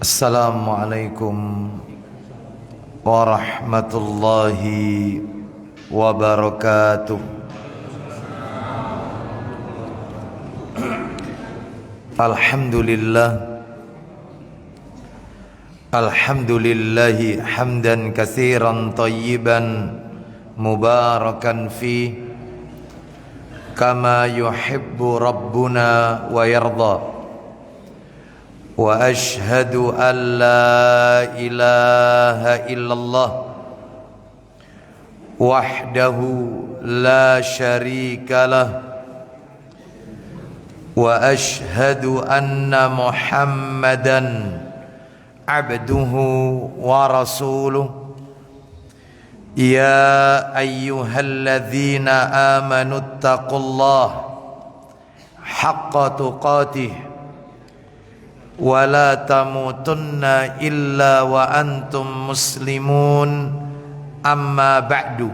Assalamualaikum warahmatullahi wabarakatuh. Alhamdulillahi hamdan katsiran tayyiban mubarakan fi kama yuhibbu rabbuna wa yarda. Wa ashhadu an la ilaha illallah wahdahu la syarika lah wa ashhadu anna Muhammadan abduhu wa rasuluh. Ya ayyuhalladzina amanu taqullaha haqqa tuqatih wa la tamutunna illa wa antum muslimun. Amma ba'du,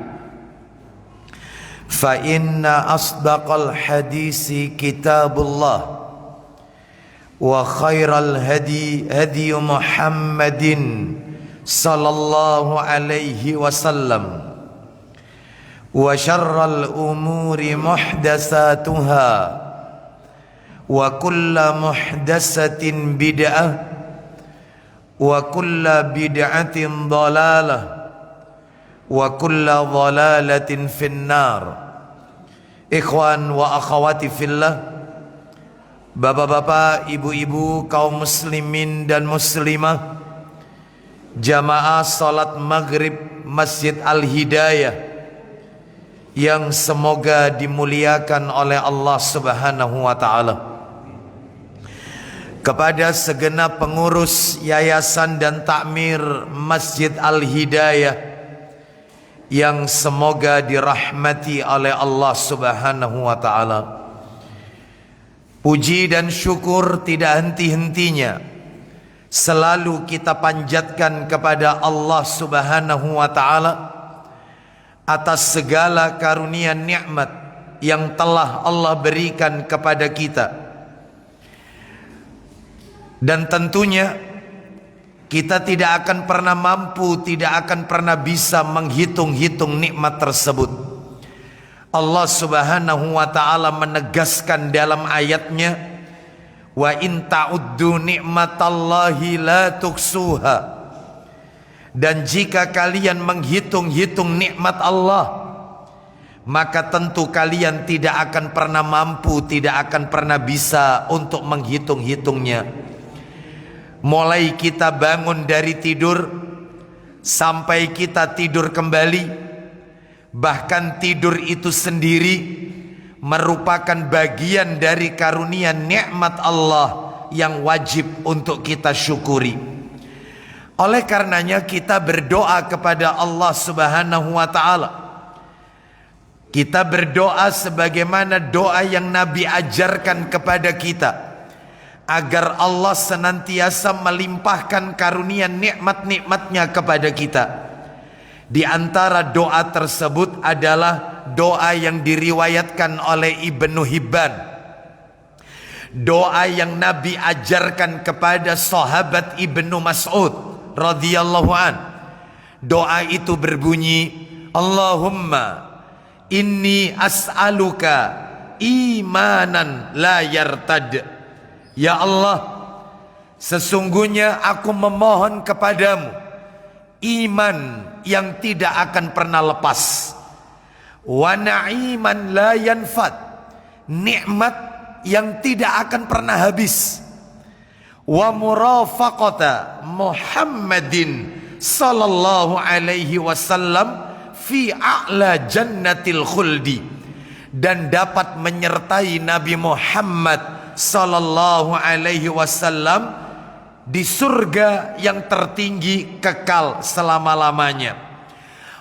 fa inna asdaqal hadisi kitabullah wa khairal hadi hadi Muhammadin sallallahu alaihi wasallam wa syarral umuri muhdatsatuha wa kulla muhdatsatin bid'ah wa kulla bid'atin dhalalah wa kulla dhalalatin finnar. Ikhwan wa akhawati fillah, bapak-bapak, ibu-ibu, kaum muslimin dan muslimah, jamaah salat maghrib Masjid Al-Hidayah yang semoga dimuliakan oleh Allah Subhanahu wa ta'ala. Kepada segenap pengurus yayasan dan takmir Masjid Al-Hidayah yang semoga dirahmati oleh Allah Subhanahu wa ta'ala, puji dan syukur tidak henti-hentinya selalu kita panjatkan kepada Allah Subhanahu wa ta'ala atas segala karunia nikmat yang telah Allah berikan kepada kita. Dan tentunya kita tidak akan pernah mampu, tidak akan pernah bisa menghitung-hitung nikmat tersebut. Allah Subhanahu wa ta'ala menegaskan dalam ayatnya, wa in ta'uddu ni'matallahi la tuksuha. Dan jika kalian menghitung-hitung nikmat Allah, maka tentu kalian tidak akan pernah mampu, tidak akan pernah bisa untuk menghitung-hitungnya. Mulai kita bangun dari tidur sampai kita tidur kembali, bahkan tidur itu sendiri merupakan bagian dari karunia nikmat Allah yang wajib untuk kita syukuri. Oleh karenanya kita berdoa kepada Allah Subhanahu wa ta'ala. Kita berdoa sebagaimana doa yang Nabi ajarkan kepada kita, agar Allah senantiasa melimpahkan karunia nikmat-nikmatnya kepada kita. Di antara doa tersebut adalah doa yang diriwayatkan oleh Ibnu Hibban, doa yang Nabi ajarkan kepada sahabat Ibnu Mas'ud radhiyallahu an. Doa itu berbunyi, Allahumma inni as'aluka imanan la yartad. Ya Allah, sesungguhnya aku memohon kepadamu iman yang tidak akan pernah lepas, wa na'iman la yanfad, nikmat yang tidak akan pernah habis, wa murafaqata Muhammadin sallallahu alaihi wasallam fi a'la jannatil khuldi, dan dapat menyertai Nabi Muhammad sallallahu alaihi wasallam di surga yang tertinggi kekal selama-lamanya.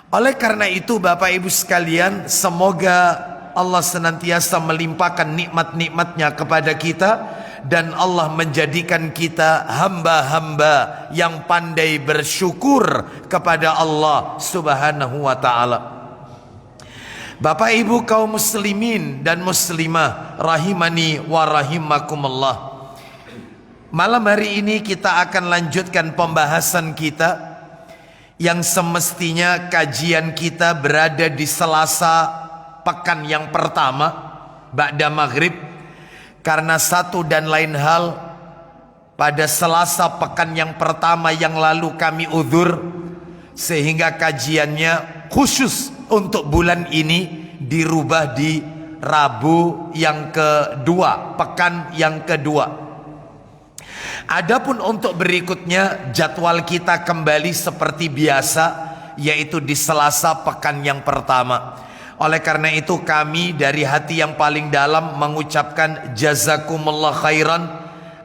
Oleh karena itu Bapak Ibu sekalian, semoga Allah senantiasa melimpahkan nikmat-nikmatnya kepada kita, dan Allah menjadikan kita hamba-hamba yang pandai bersyukur kepada Allah Subhanahu wa ta'ala. Bapak Ibu kaum muslimin dan muslimah rahimani wa rahimakumullah, Malam hari ini kita akan lanjutkan pembahasan kita yang semestinya kajian kita berada di Selasa pekan yang pertama ba'da maghrib. Karena satu dan lain hal, pada Selasa pekan yang pertama yang lalu kami uzur, sehingga kajiannya khusus untuk bulan ini dirubah di Rabu yang kedua, pekan yang kedua. Adapun untuk berikutnya jadwal kita kembali seperti biasa, yaitu di Selasa pekan yang pertama. Oleh karena itu kami dari hati yang paling dalam mengucapkan jazakumullah khairan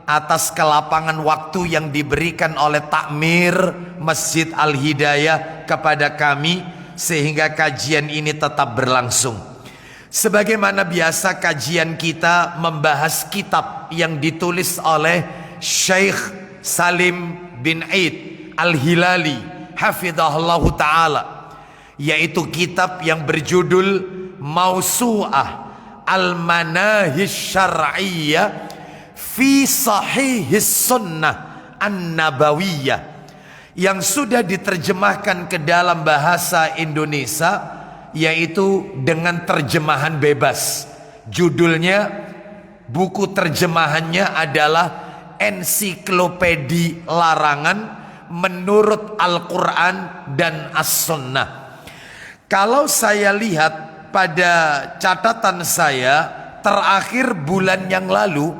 atas kelapangan waktu yang diberikan oleh takmir Masjid Al-Hidayah kepada kami, sehingga kajian ini tetap berlangsung. Sebagaimana biasa, kajian kita membahas kitab yang ditulis oleh Syekh Salim bin Aid Al-Hilali hafidhahullahu ta'ala, yaitu kitab yang berjudul Mausu'ah Al-Manahij Syar'iyyah fi Sahihis Sunnah An-Nabawiyah, yang sudah diterjemahkan ke dalam bahasa Indonesia, yaitu dengan terjemahan bebas. Judulnya, buku terjemahannya adalah Ensiklopedi Larangan Menurut Al-Quran dan As-Sunnah. Kalau saya lihat pada catatan saya, terakhir bulan yang lalu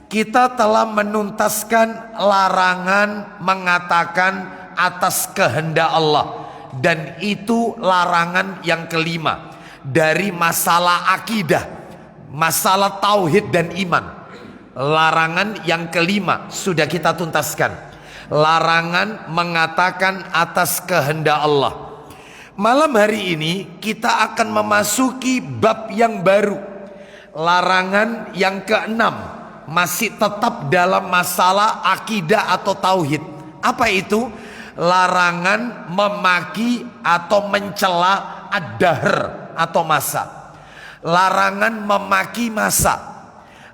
kita telah menuntaskan larangan mengatakan atas kehendak Allah, dan itu larangan yang kelima dari masalah akidah, masalah tauhid dan iman. Larangan yang kelima sudah kita tuntaskan, larangan mengatakan atas kehendak Allah. Malam hari ini kita akan memasuki bab yang baru, larangan yang keenam, masih tetap dalam masalah akidah atau tauhid. Apa itu? Larangan memaki atau mencela ad-dahr atau masa. Larangan memaki masa,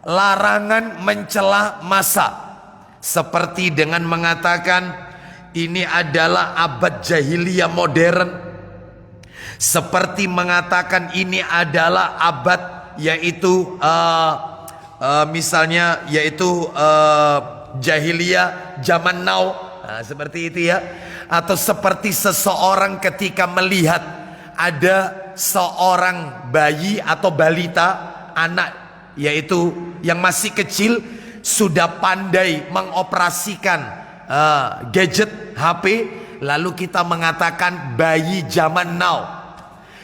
larangan mencela masa, seperti dengan mengatakan ini adalah abad jahiliyah modern, seperti mengatakan ini adalah abad yaitu misalnya yaitu jahiliyah zaman now, seperti itu ya. Atau seperti seseorang ketika melihat ada seorang bayi atau balita, anak yaitu yang masih kecil, sudah pandai mengoperasikan gadget HP, lalu kita mengatakan bayi zaman now.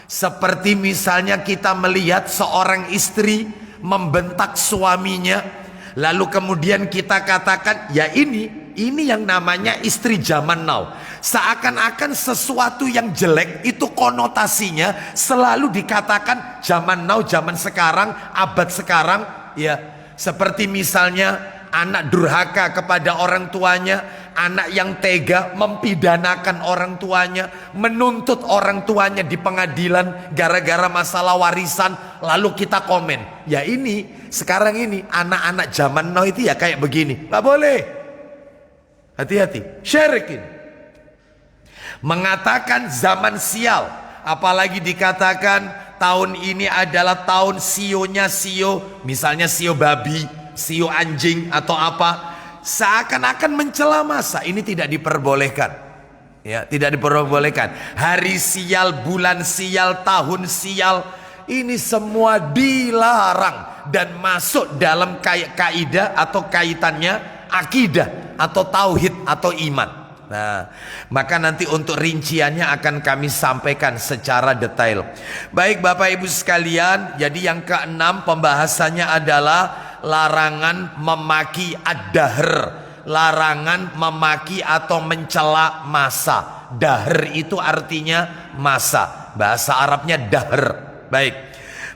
Seperti misalnya kita melihat seorang istri membentak suaminya, lalu kemudian kita katakan ya ini yang namanya istri zaman now. Seakan-akan sesuatu yang jelek itu konotasinya selalu dikatakan zaman now, zaman sekarang, abad sekarang ya. Seperti misalnya anak durhaka kepada orang tuanya, anak yang tega mempidanakan orang tuanya, menuntut orang tuanya di pengadilan gara-gara masalah warisan, lalu kita komen, ya ini sekarang ini anak-anak zaman now itu ya kayak begini. Gak boleh, hati-hati, syirikin. Mengatakan zaman sial, apalagi dikatakan tahun ini adalah tahun sionya sio, misalnya sio babi, sio anjing atau apa, seakan-akan mencela masa. Ini tidak diperbolehkan, ya, tidak diperbolehkan. Hari sial, bulan sial, tahun sial, ini semua dilarang dan masuk dalam kaidah atau kaitannya akidah atau tauhid atau iman. Nah, maka nanti untuk rinciannya akan kami sampaikan secara detail. Baik Bapak Ibu sekalian, jadi yang keenam pembahasannya adalah larangan memaki ad-dahr, larangan memaki atau mencela masa. Dahr itu artinya masa, bahasa Arabnya dahr. Baik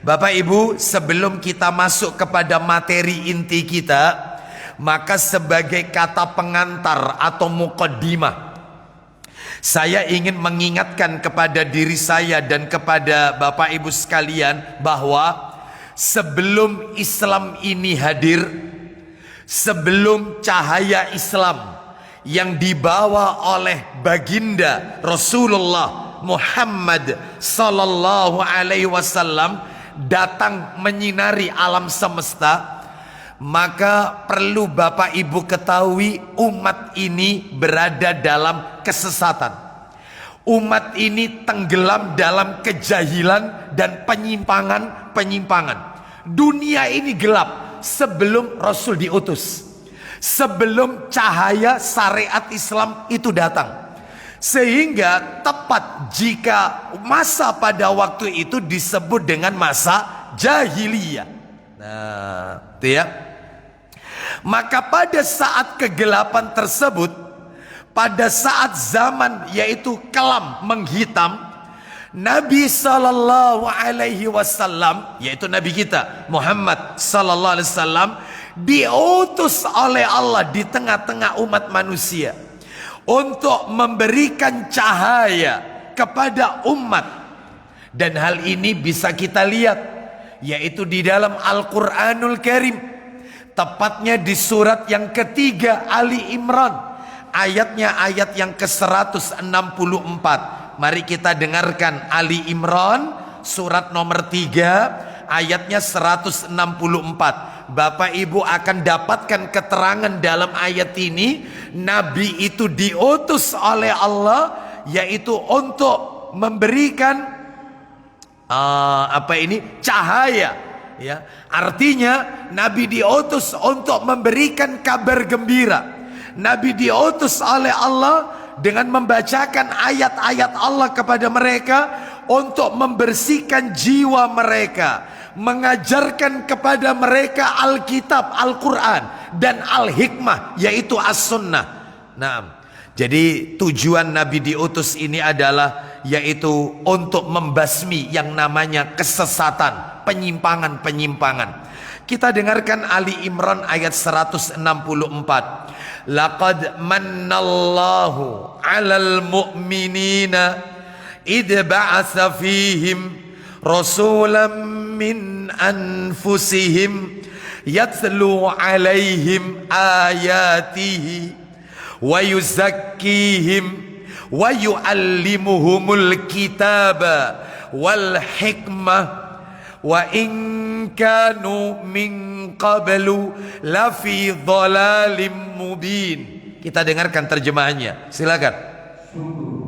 Bapak Ibu, sebelum kita masuk kepada materi inti kita, maka sebagai kata pengantar atau muqaddimah, saya ingin mengingatkan kepada diri saya dan kepada Bapak Ibu sekalian bahwa sebelum Islam ini hadir, sebelum cahaya Islam yang dibawa oleh baginda Rasulullah Muhammad sallallahu alaihi wasallam datang menyinari alam semesta, maka perlu Bapak Ibu ketahui umat ini berada dalam kesesatan. Umat ini tenggelam dalam kejahilan dan penyimpangan. Dunia ini gelap sebelum Rasul diutus, sebelum cahaya syariat Islam itu datang. Sehingga tepat jika masa pada waktu itu disebut dengan masa jahiliyah. Nah, itu ya. Maka pada saat kegelapan tersebut, pada saat zaman yaitu kelam menghitam, Nabi sallallahu alaihi wasallam, yaitu Nabi kita Muhammad sallallahu alaihi wasallam, diutus oleh Allah di tengah-tengah umat manusia untuk memberikan cahaya kepada umat. Dan hal ini bisa kita lihat yaitu di dalam Al-Qur'anul Karim, tepatnya di surat yang ketiga Ali Imran, ayatnya ayat yang ke-164. Mari kita dengarkan Ali Imran surat nomor 3 ayatnya 164. Bapak Ibu akan dapatkan keterangan dalam ayat ini. Nabi itu diutus oleh Allah yaitu untuk memberikan cahaya, ya. Artinya Nabi diutus untuk memberikan kabar gembira. Nabi diutus oleh Allah dengan membacakan ayat-ayat Allah kepada mereka untuk membersihkan jiwa mereka, mengajarkan kepada mereka Alkitab, Al-Quran, dan Al-Hikmah, yaitu As-Sunnah. Nah, jadi tujuan Nabi diutus ini adalah yaitu untuk membasmi yang namanya kesesatan, penyimpangan. Kita dengarkan Ali Imran ayat 164. Laqad mannallahu 'alal mu'minina idh ba'atsa fihim rasulan min anfusihim yatlu 'alaihim ayatihi wa yuzakkihim wa yu'allimuhumul kitaba wal hikmah wa in kanu min qablu lafi dhalalim mubin. Kita dengarkan terjemahannya. Silakan. Sungguh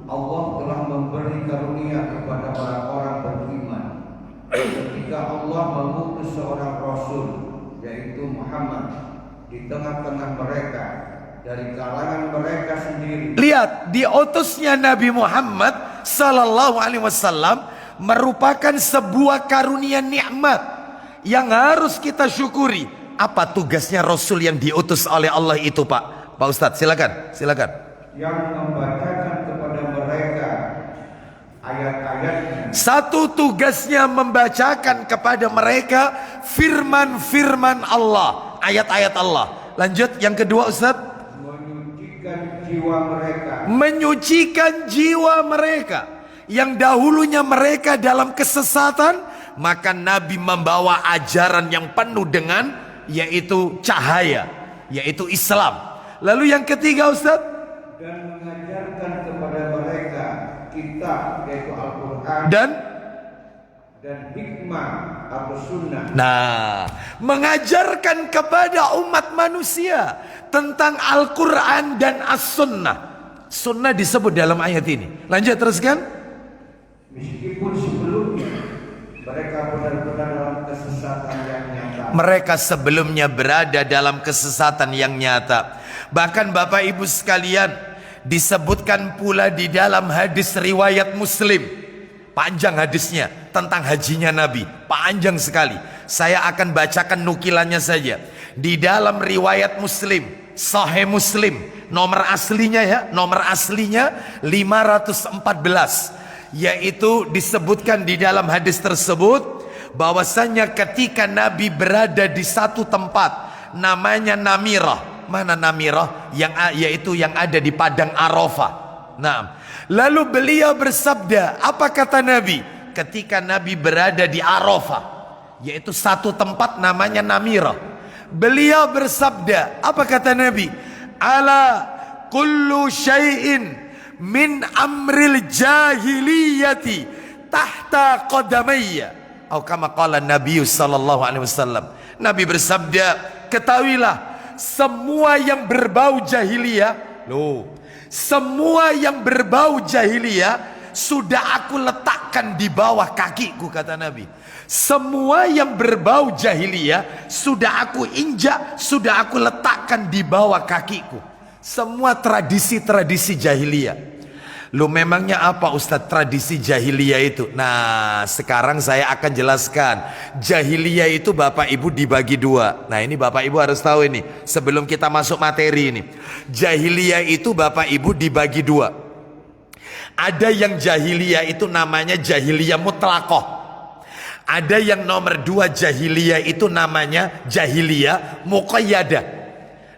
Allah telah memberi karunia kepada orang-orang beriman ketika Allah mengutus seorang Rasul yaitu Muhammad di tengah-tengah mereka dari kalangan mereka sendiri. Lihat, diutusnya Nabi Muhammad sallallahu alaihi wasallam merupakan sebuah karunia nikmat yang harus kita syukuri. Apa tugasnya Rasul yang diutus oleh Allah itu, Pak Ustadz? Silakan. Yang membacakan kepada mereka ayat-ayatnya. Satu tugasnya membacakan kepada mereka firman-firman Allah, ayat-ayat Allah. Lanjut, yang kedua Ustadz. Menyucikan jiwa mereka yang dahulunya mereka dalam kesesatan, maka Nabi membawa ajaran yang penuh dengan yaitu cahaya, yaitu Islam. Lalu yang ketiga Ustaz, dan mengajarkan kepada mereka kitab yaitu Al-Quran dan hikmah atau sunnah. Nah, mengajarkan kepada umat manusia tentang Al-Quran dan As-Sunnah. Sunnah disebut dalam ayat ini. Lanjut, teruskan. Meskipun sebelumnya mereka benar-benar dalam kesesatan yang nyata. Mereka sebelumnya berada dalam kesesatan yang nyata. Bahkan Bapak Ibu sekalian, disebutkan pula di dalam hadis riwayat Muslim. Panjang hadisnya tentang hajinya Nabi, panjang sekali. Saya akan bacakan nukilannya saja. Di dalam riwayat Muslim, Sahih Muslim, nomor aslinya 514, yaitu disebutkan di dalam hadis tersebut bahwasanya ketika Nabi berada di satu tempat namanya Namirah. Mana Namirah? Yaitu yang ada di padang Arafah. Nah, lalu beliau bersabda, apa kata Nabi? Ketika Nabi berada di Arafah, yaitu satu tempat namanya Namirah, Beliau bersabda, apa kata Nabi? Ala kullu syai'in min amril jahiliyati tahta qadamayya. Atau kama qala Nabi sallallahu alaihi wasallam. Nabi bersabda, ketahuilah semua yang berbau jahiliyah, semua yang berbau jahiliyah sudah aku letakkan di bawah kakiku, kata Nabi. Semua yang berbau jahiliyah sudah aku injak, sudah aku letakkan di bawah kakiku. Semua tradisi-tradisi jahiliyah. Lu memangnya apa Ustadz tradisi jahiliyah itu? Nah, sekarang saya akan jelaskan. Jahiliyah itu Bapak Ibu dibagi dua. Nah, ini Bapak Ibu harus tahu ini sebelum kita masuk materi ini. Jahiliyah itu Bapak Ibu dibagi dua. Ada yang jahiliyah itu namanya jahiliyah mutlaqah. Ada yang nomor dua jahiliyah itu namanya jahiliyah muqayyadah.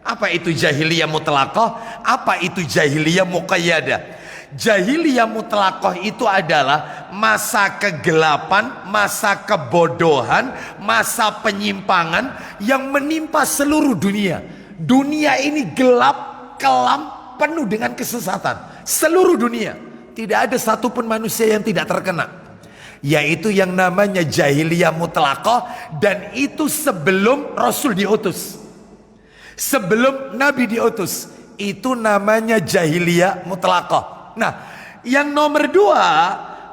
Apa itu jahiliyah mutlaqah? Apa itu jahiliyah muqayyadah? Jahiliyah mutlaqah itu adalah masa kegelapan, masa kebodohan, masa penyimpangan yang menimpa seluruh dunia. Dunia ini gelap, kelam, penuh dengan kesesatan. Seluruh dunia. Tidak ada satupun manusia yang tidak terkena. Yaitu yang namanya jahiliyah mutlaqah. Dan itu sebelum Rasul diutus. Sebelum Nabi diutus. Itu namanya jahiliyah mutlaqah. Nah, yang nomor dua,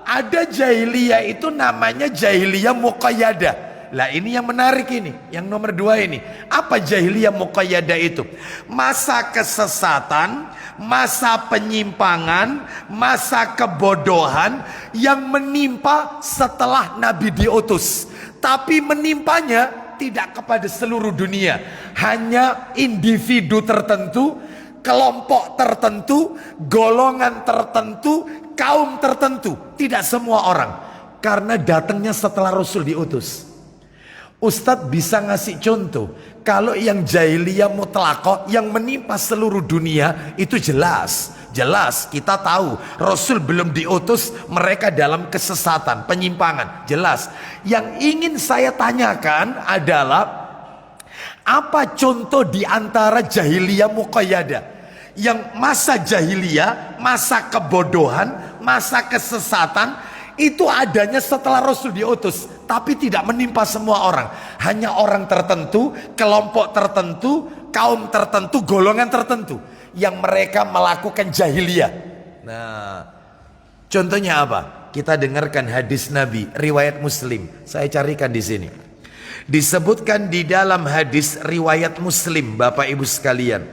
ada jahiliyah itu namanya jahiliyah muqayyadah. Lah ini yang menarik ini, yang nomor dua ini. Apa jahiliyah muqayyadah itu? Masa kesesatan, masa penyimpangan, masa kebodohan yang menimpa setelah Nabi diutus. Tapi menimpanya tidak kepada seluruh dunia. Hanya individu tertentu, kelompok tertentu, golongan tertentu, kaum tertentu. Tidak semua orang. Karena datangnya setelah Rasul diutus. Ustadz bisa ngasih contoh. Kalau yang jahiliyah mutlaqah yang menimpa seluruh dunia itu jelas. Jelas kita tahu Rasul belum diutus, mereka dalam kesesatan, penyimpangan. Jelas. Yang ingin saya tanyakan adalah apa contoh di antara jahiliyah muqayyadah? Yang masa jahiliyah, masa kebodohan, masa kesesatan itu adanya setelah Rasul diutus, tapi tidak menimpa semua orang. Hanya orang tertentu, kelompok tertentu, kaum tertentu, golongan tertentu yang mereka melakukan jahiliyah. Nah, contohnya apa? Kita dengarkan hadis Nabi, riwayat Muslim. Saya carikan di sini. Disebutkan di dalam hadis riwayat Muslim, Bapak Ibu sekalian.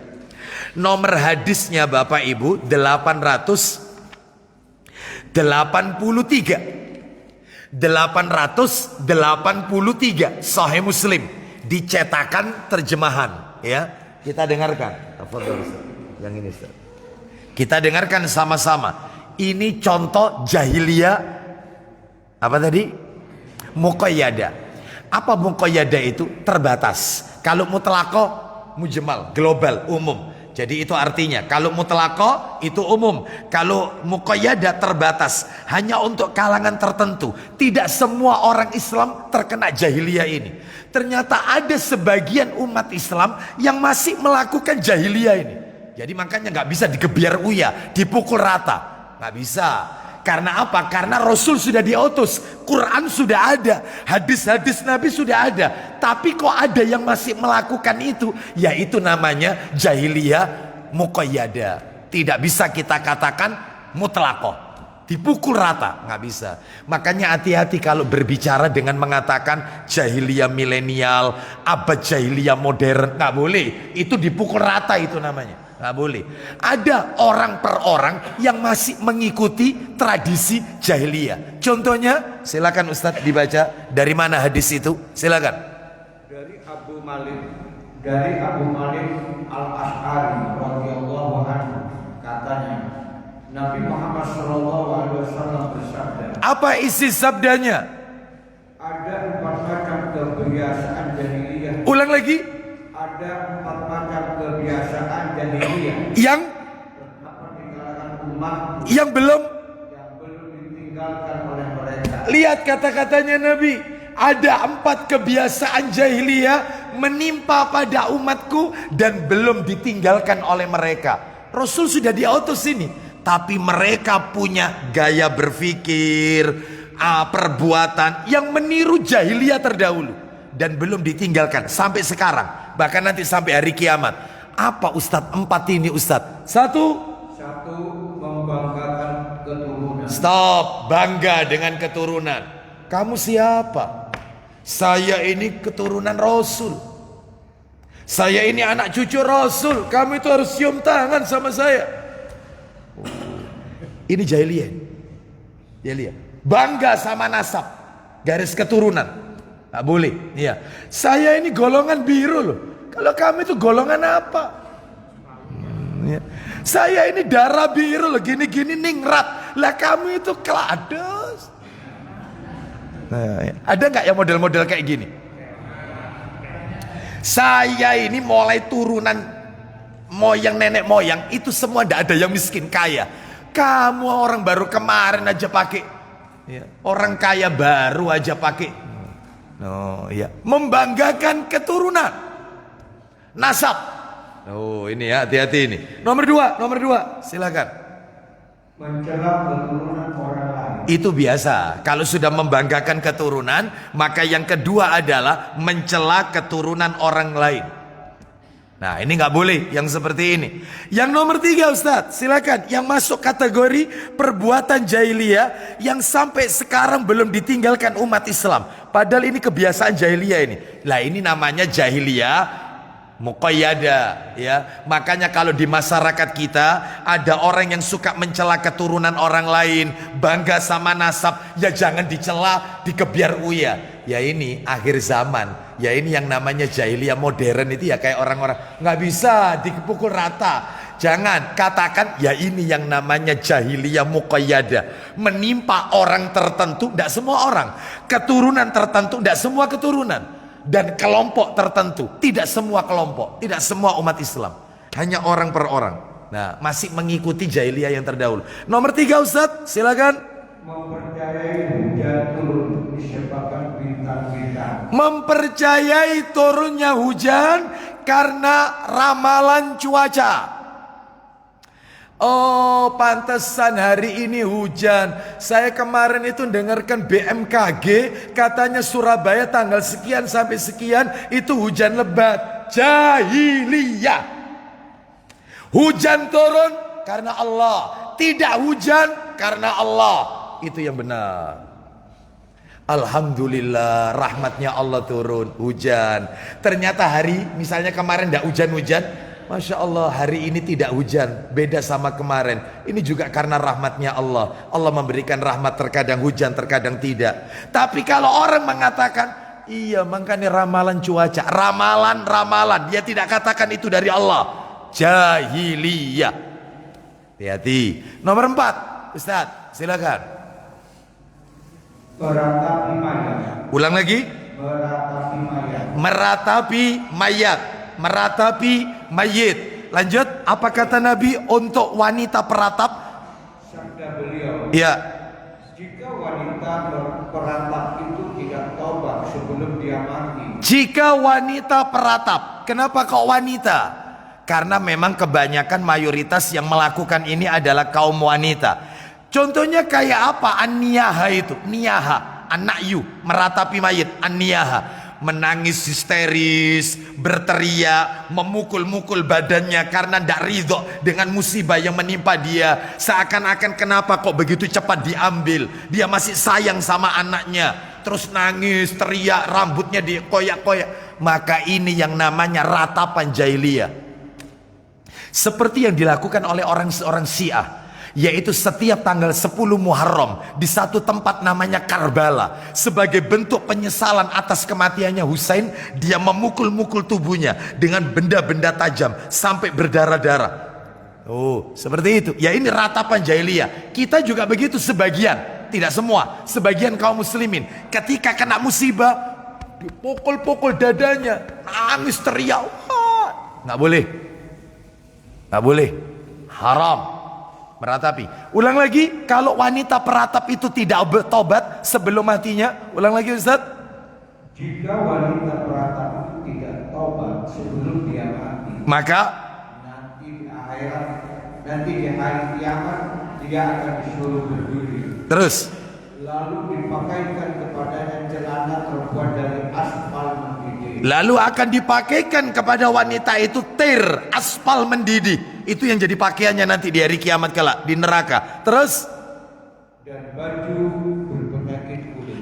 Nomor hadisnya Bapak Ibu 883 Sahih Muslim, dicetakan terjemahan, ya. Kita dengarkan. Yang ini, Ustaz. Kita dengarkan sama-sama. Ini contoh jahiliyah apa tadi? Muqayyadah. Apa muqayyadah itu? Terbatas. Kalau mutlaqah mujmal, global, umum. Jadi itu artinya kalau mutlaqah itu umum, kalau muqayyadah terbatas, hanya untuk kalangan tertentu. Tidak semua orang Islam terkena jahiliyah ini. Ternyata ada sebagian umat Islam yang masih melakukan jahiliyah ini. Jadi makanya nggak bisa digebiar uya, dipukul rata, nggak bisa. Karena apa? Karena Rasul sudah diutus, Quran sudah ada, hadis-hadis Nabi sudah ada. Tapi kok ada yang masih melakukan itu? Yaitu namanya jahiliyah muqayyadah. Tidak bisa kita katakan mutlaqah, dipukul rata, nggak bisa. Makanya hati-hati kalau berbicara dengan mengatakan jahiliyah milenial, abad jahiliyah modern, nggak boleh. Itu dipukul rata itu namanya. Nggak boleh. Ada orang per orang yang masih mengikuti tradisi jahiliyah. Contohnya, silakan Ustadz dibaca. Dari mana hadis itu? Silakan. Dari Abu Malik Al-Ash'ari radhiyallahu anhu, katanya Nabi Muhammad sallallahu alaihi wasallam bersabda. Apa isi sabdanya? Ada 4 macam kebiasaan jahiliyah. Ulang lagi. Ada 4 macam kebiasaan jahiliyah Yang umat yang belum ditinggalkan oleh mereka. Lihat kata-katanya Nabi. Ada 4 kebiasaan jahiliyah menimpa pada umatku dan belum ditinggalkan oleh mereka. Rasul sudah diutus ini, tapi mereka punya gaya berpikir, perbuatan yang meniru jahiliyah terdahulu dan belum ditinggalkan sampai sekarang, bahkan nanti sampai hari kiamat. Apa Ustadz? 4 ini Ustadz. Satu, membanggakan keturunan. stop, bangga dengan keturunan. Kamu siapa? Saya ini keturunan Rasul. Saya ini anak cucu Rasul. Kamu itu harus cium tangan sama saya. Ini jahiliyah. Jahiliyah. Bangga sama nasab, garis keturunan. Gak boleh. Iya. Saya ini golongan biru loh. Kalau kamu itu golongan apa? Ya. Saya ini darah biru loh. Gini-gini ningrat. Lah kamu itu kelados. Nah, ya. Ada nggak yang model-model kayak gini? Saya ini mulai turunan moyang nenek moyang itu semua tidak ada yang miskin kaya. Kamu orang baru kemarin aja pakai, ya, orang kaya baru aja pakai. Oh iya, membanggakan keturunan, nasab. Oh ini ya, hati-hati ini. Nomor dua, silakan. Mencela keturunan orang lain. Itu biasa. Kalau sudah membanggakan keturunan, maka yang kedua adalah mencela keturunan orang lain. Nah ini nggak boleh yang seperti ini. Yang nomor 3 Ustadz, silakan. Yang masuk kategori perbuatan jahiliyah yang sampai sekarang belum ditinggalkan umat Islam. Padahal ini kebiasaan jahiliyah ini. Lah ini namanya jahiliyah muqayyada, ya. Makanya kalau di masyarakat kita ada orang yang suka mencela keturunan orang lain, bangga sama nasab, ya jangan dicela, dikebiar uya. Ya ini akhir zaman. Ya ini yang namanya jahiliyah modern itu ya kayak orang-orang nggak bisa dipukul rata. Jangan katakan ya ini yang namanya jahiliyah muqayyada, menimpa orang tertentu, tidak semua orang, keturunan tertentu, tidak semua keturunan. Dan kelompok tertentu, tidak semua kelompok, tidak semua umat Islam, hanya orang per orang. Nah, masih mengikuti jahiliyah yang terdahulu. Nomor 3 Ustadz, silakan. Mempercayai hujan turun disebabkan bintang-bintang. Mempercayai turunnya hujan karena ramalan cuaca. Oh, pantesan hari ini hujan. Saya kemarin itu dengarkan BMKG, katanya Surabaya tanggal sekian sampai sekian itu hujan lebat. Jahiliyah. Hujan turun karena Allah, tidak hujan karena Allah. Itu yang benar. Alhamdulillah, rahmatnya Allah turun, hujan. Ternyata hari misalnya kemarin tidak hujan-hujan, Masya Allah hari ini tidak hujan, beda sama kemarin. Ini juga karena rahmatnya Allah. Allah memberikan rahmat, terkadang hujan, terkadang tidak. Tapi kalau orang mengatakan, iya makanya ramalan cuaca, ramalan, dia tidak katakan itu dari Allah. Jahiliyah. Hati-hati. Nomor 4 Ustadz, silakan. Meratapi mayat. Ulang lagi. Meratapi mayat. Meratapi mayat. Meratapi mayit. Lanjut, apa kata Nabi untuk wanita peratap? Sabda beliau, Ya. jika wanita peratap itu tidak taubat sebelum dia mati. Jika wanita peratap. Kenapa kok wanita? Karena memang kebanyakan mayoritas yang melakukan ini adalah kaum wanita. Contohnya kayak apa? An-niyaha itu, niyaha, an-na'yu, meratapi mayit, an-niyaha. Menangis histeris, berteriak, memukul-mukul badannya karena tidak ridho dengan musibah yang menimpa dia. Seakan-akan kenapa kok begitu cepat diambil. Dia masih sayang sama anaknya. Terus nangis, teriak, rambutnya dikoyak-koyak. Maka ini yang namanya ratapan jahiliyah. Seperti yang dilakukan oleh orang Syiah, yaitu setiap tanggal 10 Muharram di satu tempat namanya Karbala, sebagai bentuk penyesalan atas kematiannya Husain, dia memukul-mukul tubuhnya dengan benda-benda tajam sampai berdarah-darah. Oh, seperti itu. Ya ini ratapan jahiliyah. Kita juga begitu sebagian, tidak semua. Sebagian kaum muslimin ketika kena musibah dipukul-pukul dadanya, nangis teriak. Wah, nggak boleh. Nggak boleh. Haram meratapi. Ulang lagi, kalau wanita peratap itu tidak bertobat sebelum matinya. Ulang lagi Ustaz. Jika wanita peratap itu tidak Maka nanti di hari kiamat dia akan disuruh berdiri. terus Lalu dipakaikan kepadanya celana terbuat dari aspal mendidih. lalu akan dipakaikan kepada wanita itu aspal mendidih. Itu yang jadi pakaiannya nanti di hari kiamat kelak di neraka. Terus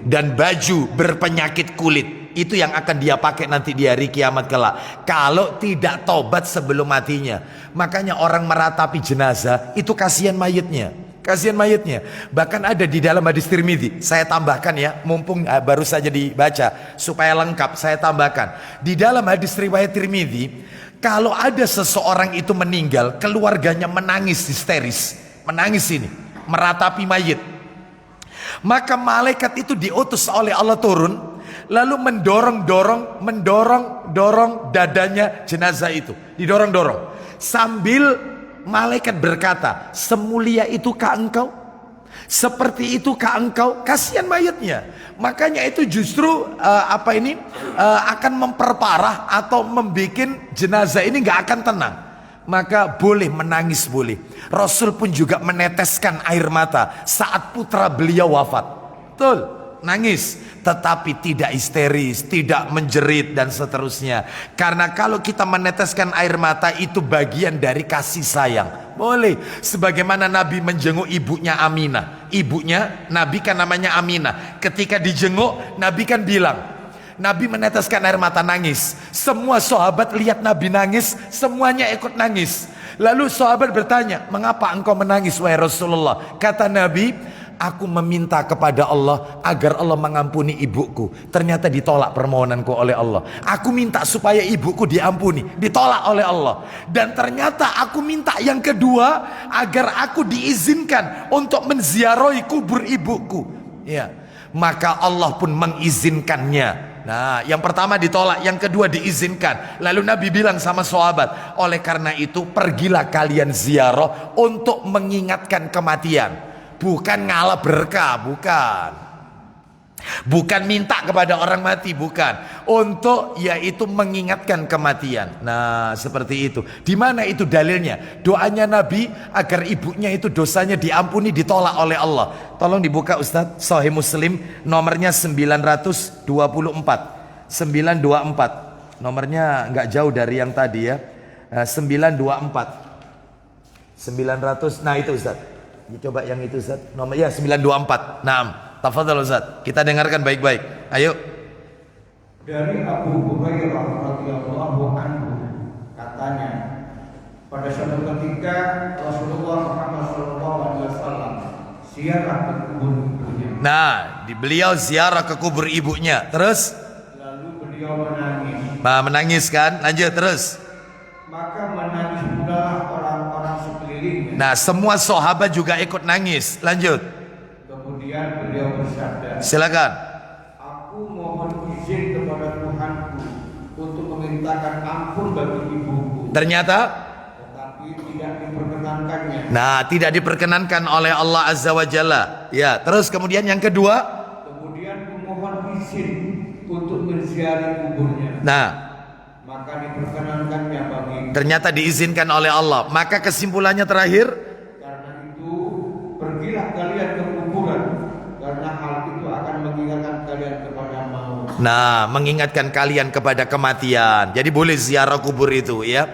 dan baju berpenyakit kulit. Itu yang akan dia pakai nanti di hari kiamat kelak. Kalau tidak tobat sebelum matinya. Makanya orang meratapi jenazah itu kasihan mayitnya. Kasihan mayitnya. Bahkan ada di dalam hadis Tirmidzi. Saya tambahkan ya, mumpung baru saja dibaca supaya lengkap, saya tambahkan. Di dalam hadis riwayat Tirmidzi, kalau ada seseorang itu meninggal, keluarganya menangis histeris, menangis ini, meratapi mayit. Maka malaikat itu diutus oleh Allah turun, lalu mendorong dadanya jenazah itu, didorong-dorong sambil malaikat berkata, semulia itukah engkau? Seperti itukah engkau? Kasihan mayatnya. Makanya itu justru akan memperparah atau membuat jenazah ini nggak akan tenang. Maka boleh menangis, boleh. Rasul pun juga meneteskan air mata saat putra beliau wafat. Betul, nangis. Tetapi tidak histeris, tidak menjerit dan seterusnya. Karena kalau kita meneteskan air mata itu bagian dari kasih sayang. Boleh. Sebagaimana Nabi menjenguk ibunya Aminah. Ibunya Nabi kan namanya Aminah. Ketika dijenguk, Nabi kan bilang, Nabi meneteskan air mata, nangis. Semua sahabat lihat Nabi nangis, semuanya ikut nangis. Lalu sahabat bertanya, mengapa engkau menangis wahai Rasulullah? Kata Nabi, aku meminta kepada Allah agar Allah mengampuni ibuku. Ternyata ditolak permohonanku oleh Allah. Aku minta supaya ibuku diampuni, ditolak oleh Allah. Dan ternyata aku minta yang kedua, agar aku diizinkan untuk menziarahi kubur ibuku. Ya, maka Allah pun mengizinkannya. Nah, yang pertama ditolak, yang kedua diizinkan. Lalu Nabi bilang sama sahabat, oleh karena itu pergilah kalian ziarah untuk mengingatkan kematian. Bukan ngalah berkah, bukan minta kepada orang mati, bukan. Untuk yaitu mengingatkan kematian. Nah, seperti itu. Di mana itu dalilnya? Doanya Nabi agar ibunya itu dosanya diampuni, ditolak oleh Allah. Tolong dibuka Ustadz, Sahih Muslim nomornya 924. 924. Nomornya nggak jauh dari yang tadi ya. 924. 900. Nah, itu Ustadz. Coba yang itu Ustaz. Nomornya 924. Naam. Tafadhal Ustaz. Kita dengarkan baik-baik. Ayo. Dari Abu Hurairah radhiyallahu anhu katanya, pada suatu ketika Rasulullah Muhammad SAW ziarah ke kubur ibunya. Nah, beliau ziarah ke kubur ibunya. Terus? Lalu beliau menangis. Nah, menangis kan? Lanjut terus. Maka menangis pula orang-orang sekelilingnya. Nah, semua sahabat juga ikut nangis. Lanjut. Kemudian beliau bersabda, silakan. Aku mohon izin kepada Tuhanku untuk memintakan ampun bagi ibuku. Ternyata? Tetapi tidak diperkenankannya. Nah, tidak diperkenankan oleh Allah Azza wa Jalla. Ya, terus kemudian yang kedua? Kemudian memohon izin untuk menziarahi kuburnya. Nah, maka diperkenankannya bagi. Ternyata diizinkan oleh Allah. Maka kesimpulannya terakhir, karena itu pergilah kalian ke kuburan, karena hal itu akan mengingatkan kalian kepada maut. Nah, mengingatkan kalian kepada kematian. Jadi boleh ziarah kubur itu ya.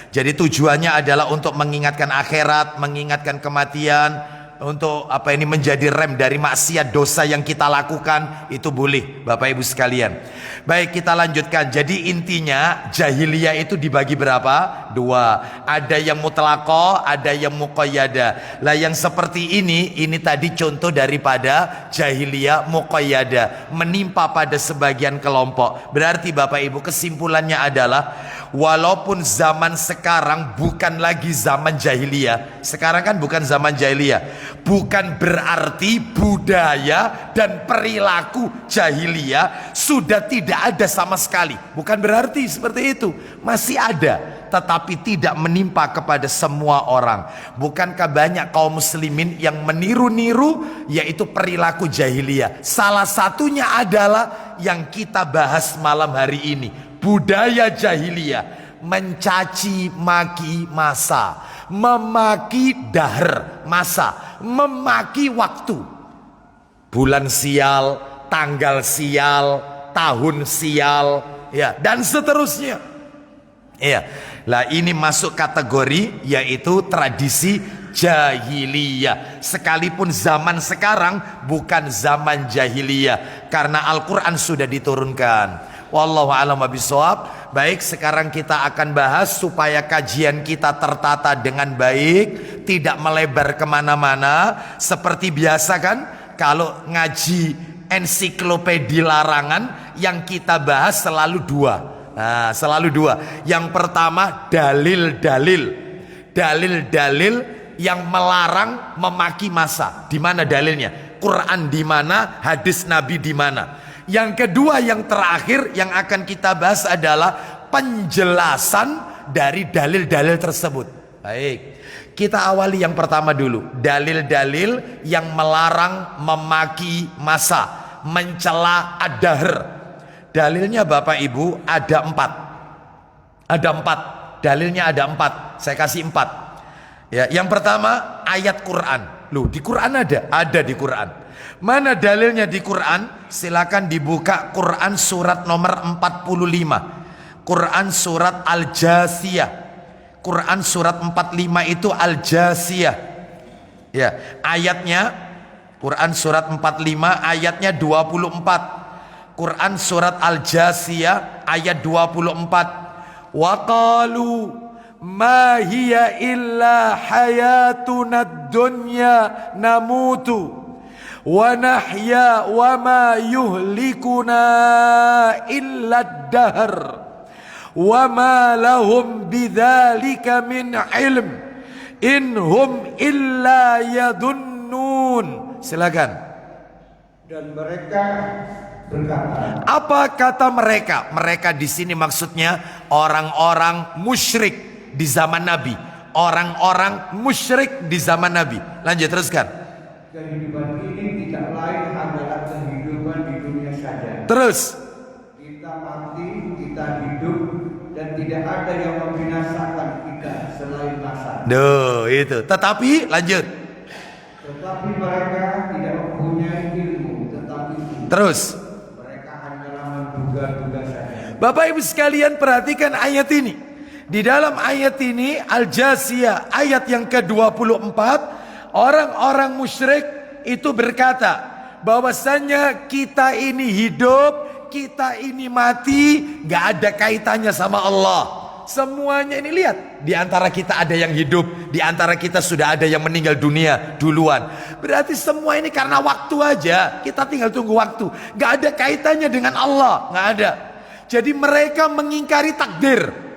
Jadi tujuannya adalah untuk mengingatkan akhirat, mengingatkan kematian, untuk menjadi rem dari maksiat dosa yang kita lakukan. Itu boleh Bapak Ibu sekalian. Baik, kita lanjutkan. Jadi intinya jahiliyah itu dibagi berapa? Dua. Ada yang mutlaqah, ada yang muqayyadah. Lah yang seperti ini tadi contoh daripada jahiliyah muqayyadah, menimpa pada sebagian kelompok. Berarti Bapak Ibu kesimpulannya adalah, walaupun zaman sekarang bukan lagi zaman jahiliyah. Sekarang kan bukan zaman jahiliyah. Bukan berarti budaya dan perilaku jahiliyah sudah tidak ada sama sekali. Bukan berarti seperti itu. Masih ada, tetapi tidak menimpa kepada semua orang. Bukankah banyak kaum muslimin yang meniru-niru yaitu perilaku jahiliyah? Salah satunya adalah yang kita bahas malam hari ini, budaya jahiliyah. mencaci maki masa, memaki dahar masa, memaki waktu. Bulan sial, tanggal sial, tahun sial, ya, dan seterusnya. Ya, lah ini masuk kategori yaitu tradisi jahiliyah. Sekalipun zaman sekarang bukan zaman jahiliyah, karena Al-Quran sudah diturunkan. Wallahu a'lam bishawab. Baik, sekarang kita akan bahas supaya kajian kita tertata dengan baik, tidak melebar kemana-mana. Seperti biasa kan, kalau ngaji ensiklopedia larangan, yang kita bahas selalu dua. Nah, selalu dua. Yang pertama dalil-dalil yang melarang memaki masa. Di mana dalilnya? Quran di mana? Hadis Nabi di mana? Yang kedua, yang terakhir yang akan kita bahas adalah penjelasan dari dalil-dalil tersebut. Baik, kita awali yang pertama dulu. Dalil-dalil yang melarang memaki masa, mencela ad-dahr. Dalilnya Bapak Ibu ada 4. Ada 4. Dalilnya ada 4. Saya kasih 4. Ya, yang pertama ayat Quran. Loh, di Quran ada? Ada di Quran. Mana dalilnya di Quran? Silakan dibuka Quran surat nomor 45. Quran surat Al-Jasiyah. Quran surat 45 itu Al-Jasiyah. Ya, ayatnya Quran surat 45 ayatnya 24. Quran surat Al-Jasiyah ayat 24. Wa qalu ma hiya illa hayatuna dunya namutu wa nahya wa ma yuhlikuna illa ad-dahr wa ma lahum bidzalika min ilm in hum illa yadunnun. Silakan. Dan mereka berkata. Apa kata mereka? Mereka di sini maksudnya orang-orang musyrik di zaman Nabi. Orang-orang musyrik di zaman Nabi. Lanjut, teruskan. Kehidupan ini tidak lain adalah kehidupan di dunia saja. Terus. Kita mati, kita hidup, dan tidak ada yang membinasakan kita selain masa. Duh, itu. Tetapi lanjut. Tetapi mereka tidak mempunyai ilmu tentang itu. Terus. Mereka hanyalah menduga-duga saja. Bapak Ibu sekalian, perhatikan ayat ini. Di dalam ayat ini Al-Jasiyah ayat yang ke-24, orang-orang musyrik itu berkata bahwasannya kita ini hidup, kita ini mati, gak ada kaitannya sama Allah. Semuanya ini lihat, di antara kita ada yang hidup, di antara kita sudah ada yang meninggal dunia duluan. Berarti semua ini karena waktu aja, kita tinggal tunggu waktu. Gak ada kaitannya dengan Allah, gak ada. Jadi mereka mengingkari takdir.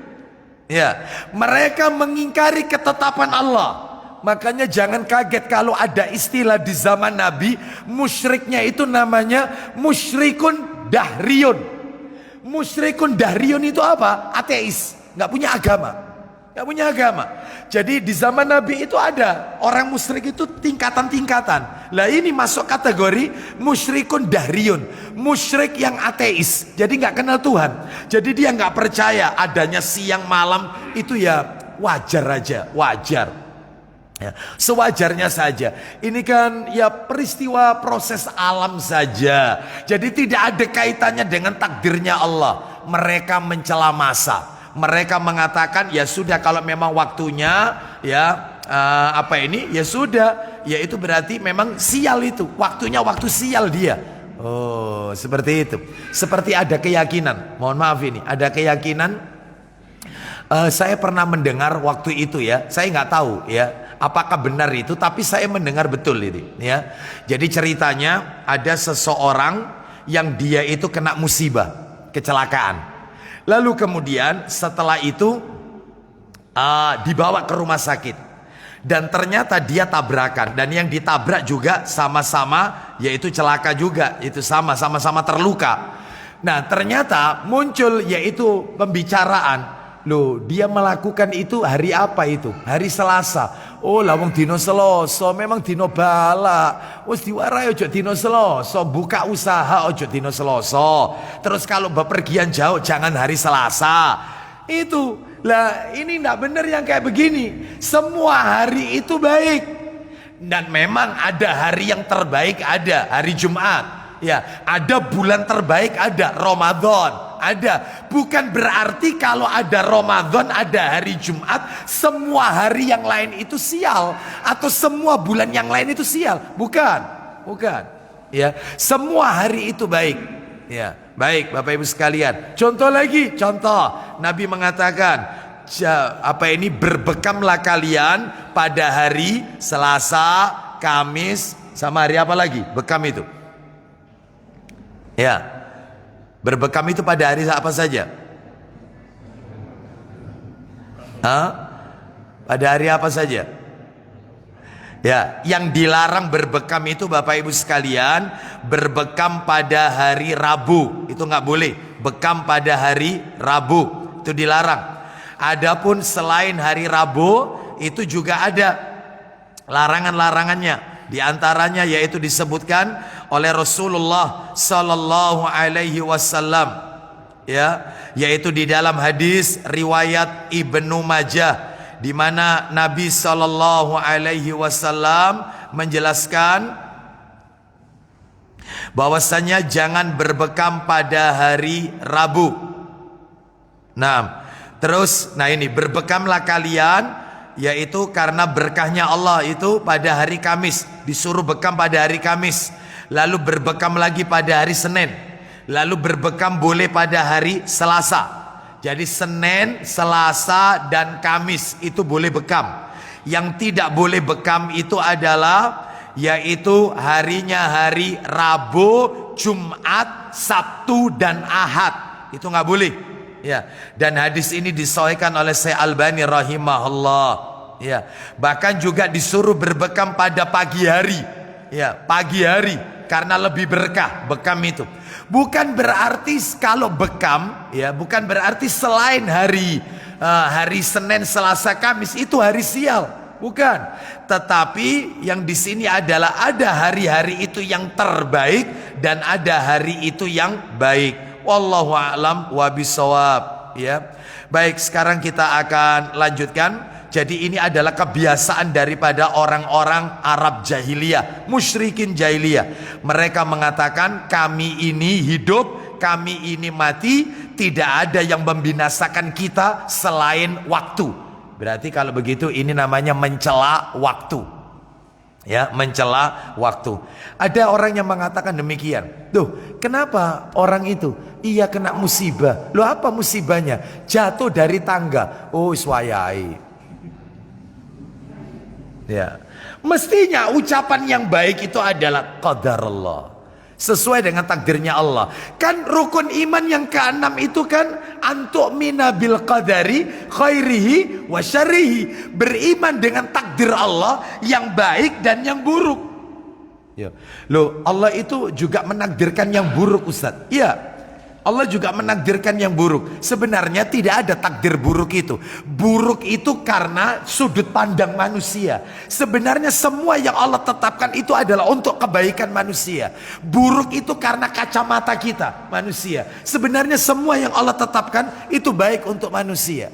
Ya, mereka mengingkari ketetapan Allah. Makanya jangan kaget kalau ada istilah di zaman Nabi, musyriknya itu namanya musyrikun dahriyun. Musyrikun dahriyun itu apa? Ateis, nggak punya agama, nggak punya agama. Jadi di zaman Nabi itu ada orang musyrik itu tingkatan-tingkatan. Lah ini masuk kategori musyrikun dahriyun, musyrik yang ateis. Jadi nggak kenal Tuhan. Jadi dia nggak percaya adanya siang malam, itu ya wajar aja, wajar. Ya, sewajarnya saja. Ini kan ya peristiwa proses alam saja. Jadi tidak ada kaitannya dengan takdirnya Allah. Mereka mencela masa. Mereka mengatakan ya sudah, kalau memang waktunya ya ya sudah, ya itu berarti memang sial, itu waktunya waktu sial dia. Oh, seperti itu. Seperti ada keyakinan, mohon maaf ini, ada keyakinan, saya pernah mendengar waktu itu ya, saya nggak tahu ya apakah benar itu, tapi saya mendengar betul ini ya. Jadi ceritanya ada seseorang yang dia itu kena musibah, kecelakaan. Lalu kemudian setelah itu dibawa ke rumah sakit. Dan ternyata dia tabrakan. Dan yang ditabrak juga sama-sama, yaitu celaka juga. Itu sama-sama terluka. Nah ternyata muncul yaitu pembicaraan. Loh, dia melakukan itu hari apa itu? Hari Selasa. Oh, lawang dino Selasa, memang dino bala. Wes diwarai ojo dino Selasa, buka usaha ojo dino Selasa. Terus kalau bepergian jauh jangan hari Selasa. Itu Lah ini enggak benar yang kayak begini. Semua hari itu baik. Dan memang ada hari yang terbaik, ada hari Jumat. Ya, ada bulan terbaik, ada Ramadan, ada. Bukan berarti kalau ada Ramadan, ada hari Jumat, semua hari yang lain itu sial, atau semua bulan yang lain itu sial. Bukan, bukan. Ya, semua hari itu baik. Ya, baik Bapak Ibu sekalian. Contoh lagi, contoh Nabi mengatakan, berbekamlah kalian pada hari Selasa, Kamis, sama hari apa lagi? Bekam itu. Ya. Berbekam itu pada hari apa saja? Hah? Pada hari apa saja? Ya, yang dilarang berbekam itu Bapak Ibu sekalian, berbekam pada hari Rabu. Itu nggak boleh. Bekam pada hari Rabu. Itu dilarang. Adapun selain hari Rabu itu juga ada larangan-larangannya. Di antaranya yaitu disebutkan oleh Rasulullah sallallahu alaihi wasallam, ya, yaitu di dalam hadis riwayat Ibnu Majah, di mana Nabi sallallahu alaihi wasallam menjelaskan bahwasanya jangan berbekam pada hari Rabu. Nah ini berbekamlah kalian, yaitu karena berkahnya Allah itu pada hari Kamis, disuruh bekam pada hari Kamis, lalu berbekam lagi pada hari Senin, lalu berbekam boleh pada hari Selasa. Jadi Senin, Selasa dan Kamis itu boleh bekam. Yang tidak boleh bekam itu adalah yaitu harinya hari Rabu, Jumat, Sabtu dan Ahad. Itu nggak boleh. Ya, dan hadis ini disahihkan oleh Syekh Albani rahimahullah. Ya, bahkan juga disuruh berbekam pada pagi hari. Ya, pagi hari karena lebih berkah bekam itu. Bukan berarti kalau bekam, ya, bukan berarti selain hari Senin, Selasa, Kamis itu hari sial. Bukan. Tetapi yang di sini adalah ada hari-hari itu yang terbaik dan ada hari itu yang baik. Wallahu a'lam wa bisawab, ya. Baik, sekarang kita akan lanjutkan. Jadi ini adalah kebiasaan daripada orang-orang Arab jahiliyah, musyrikin jahiliyah. Mereka mengatakan kami ini hidup, kami ini mati, tidak ada yang membinasakan kita selain waktu. Berarti kalau begitu ini namanya mencela waktu. Ya, mencela waktu. Ada orang yang mengatakan demikian. Tuh, kenapa orang itu? Iya kena musibah. Loh, apa musibahnya? Jatuh dari tangga. Oh, swayai. Ya. Mestinya ucapan yang baik itu adalah qadarullah, sesuai dengan takdirnya Allah. Kan rukun iman yang keenam itu kan antu'mina bil qadari khairihi wa syarrihi, beriman dengan takdir Allah yang baik dan yang buruk. Ya. Loh, Allah itu juga menakdirkan yang buruk, Ustaz. Iya, Allah juga menakdirkan yang buruk. Sebenarnya tidak ada takdir buruk itu. Buruk itu karena sudut pandang manusia. Sebenarnya semua yang Allah tetapkan itu adalah untuk kebaikan manusia. Buruk itu karena kacamata kita, manusia. Sebenarnya semua yang Allah tetapkan itu baik untuk manusia.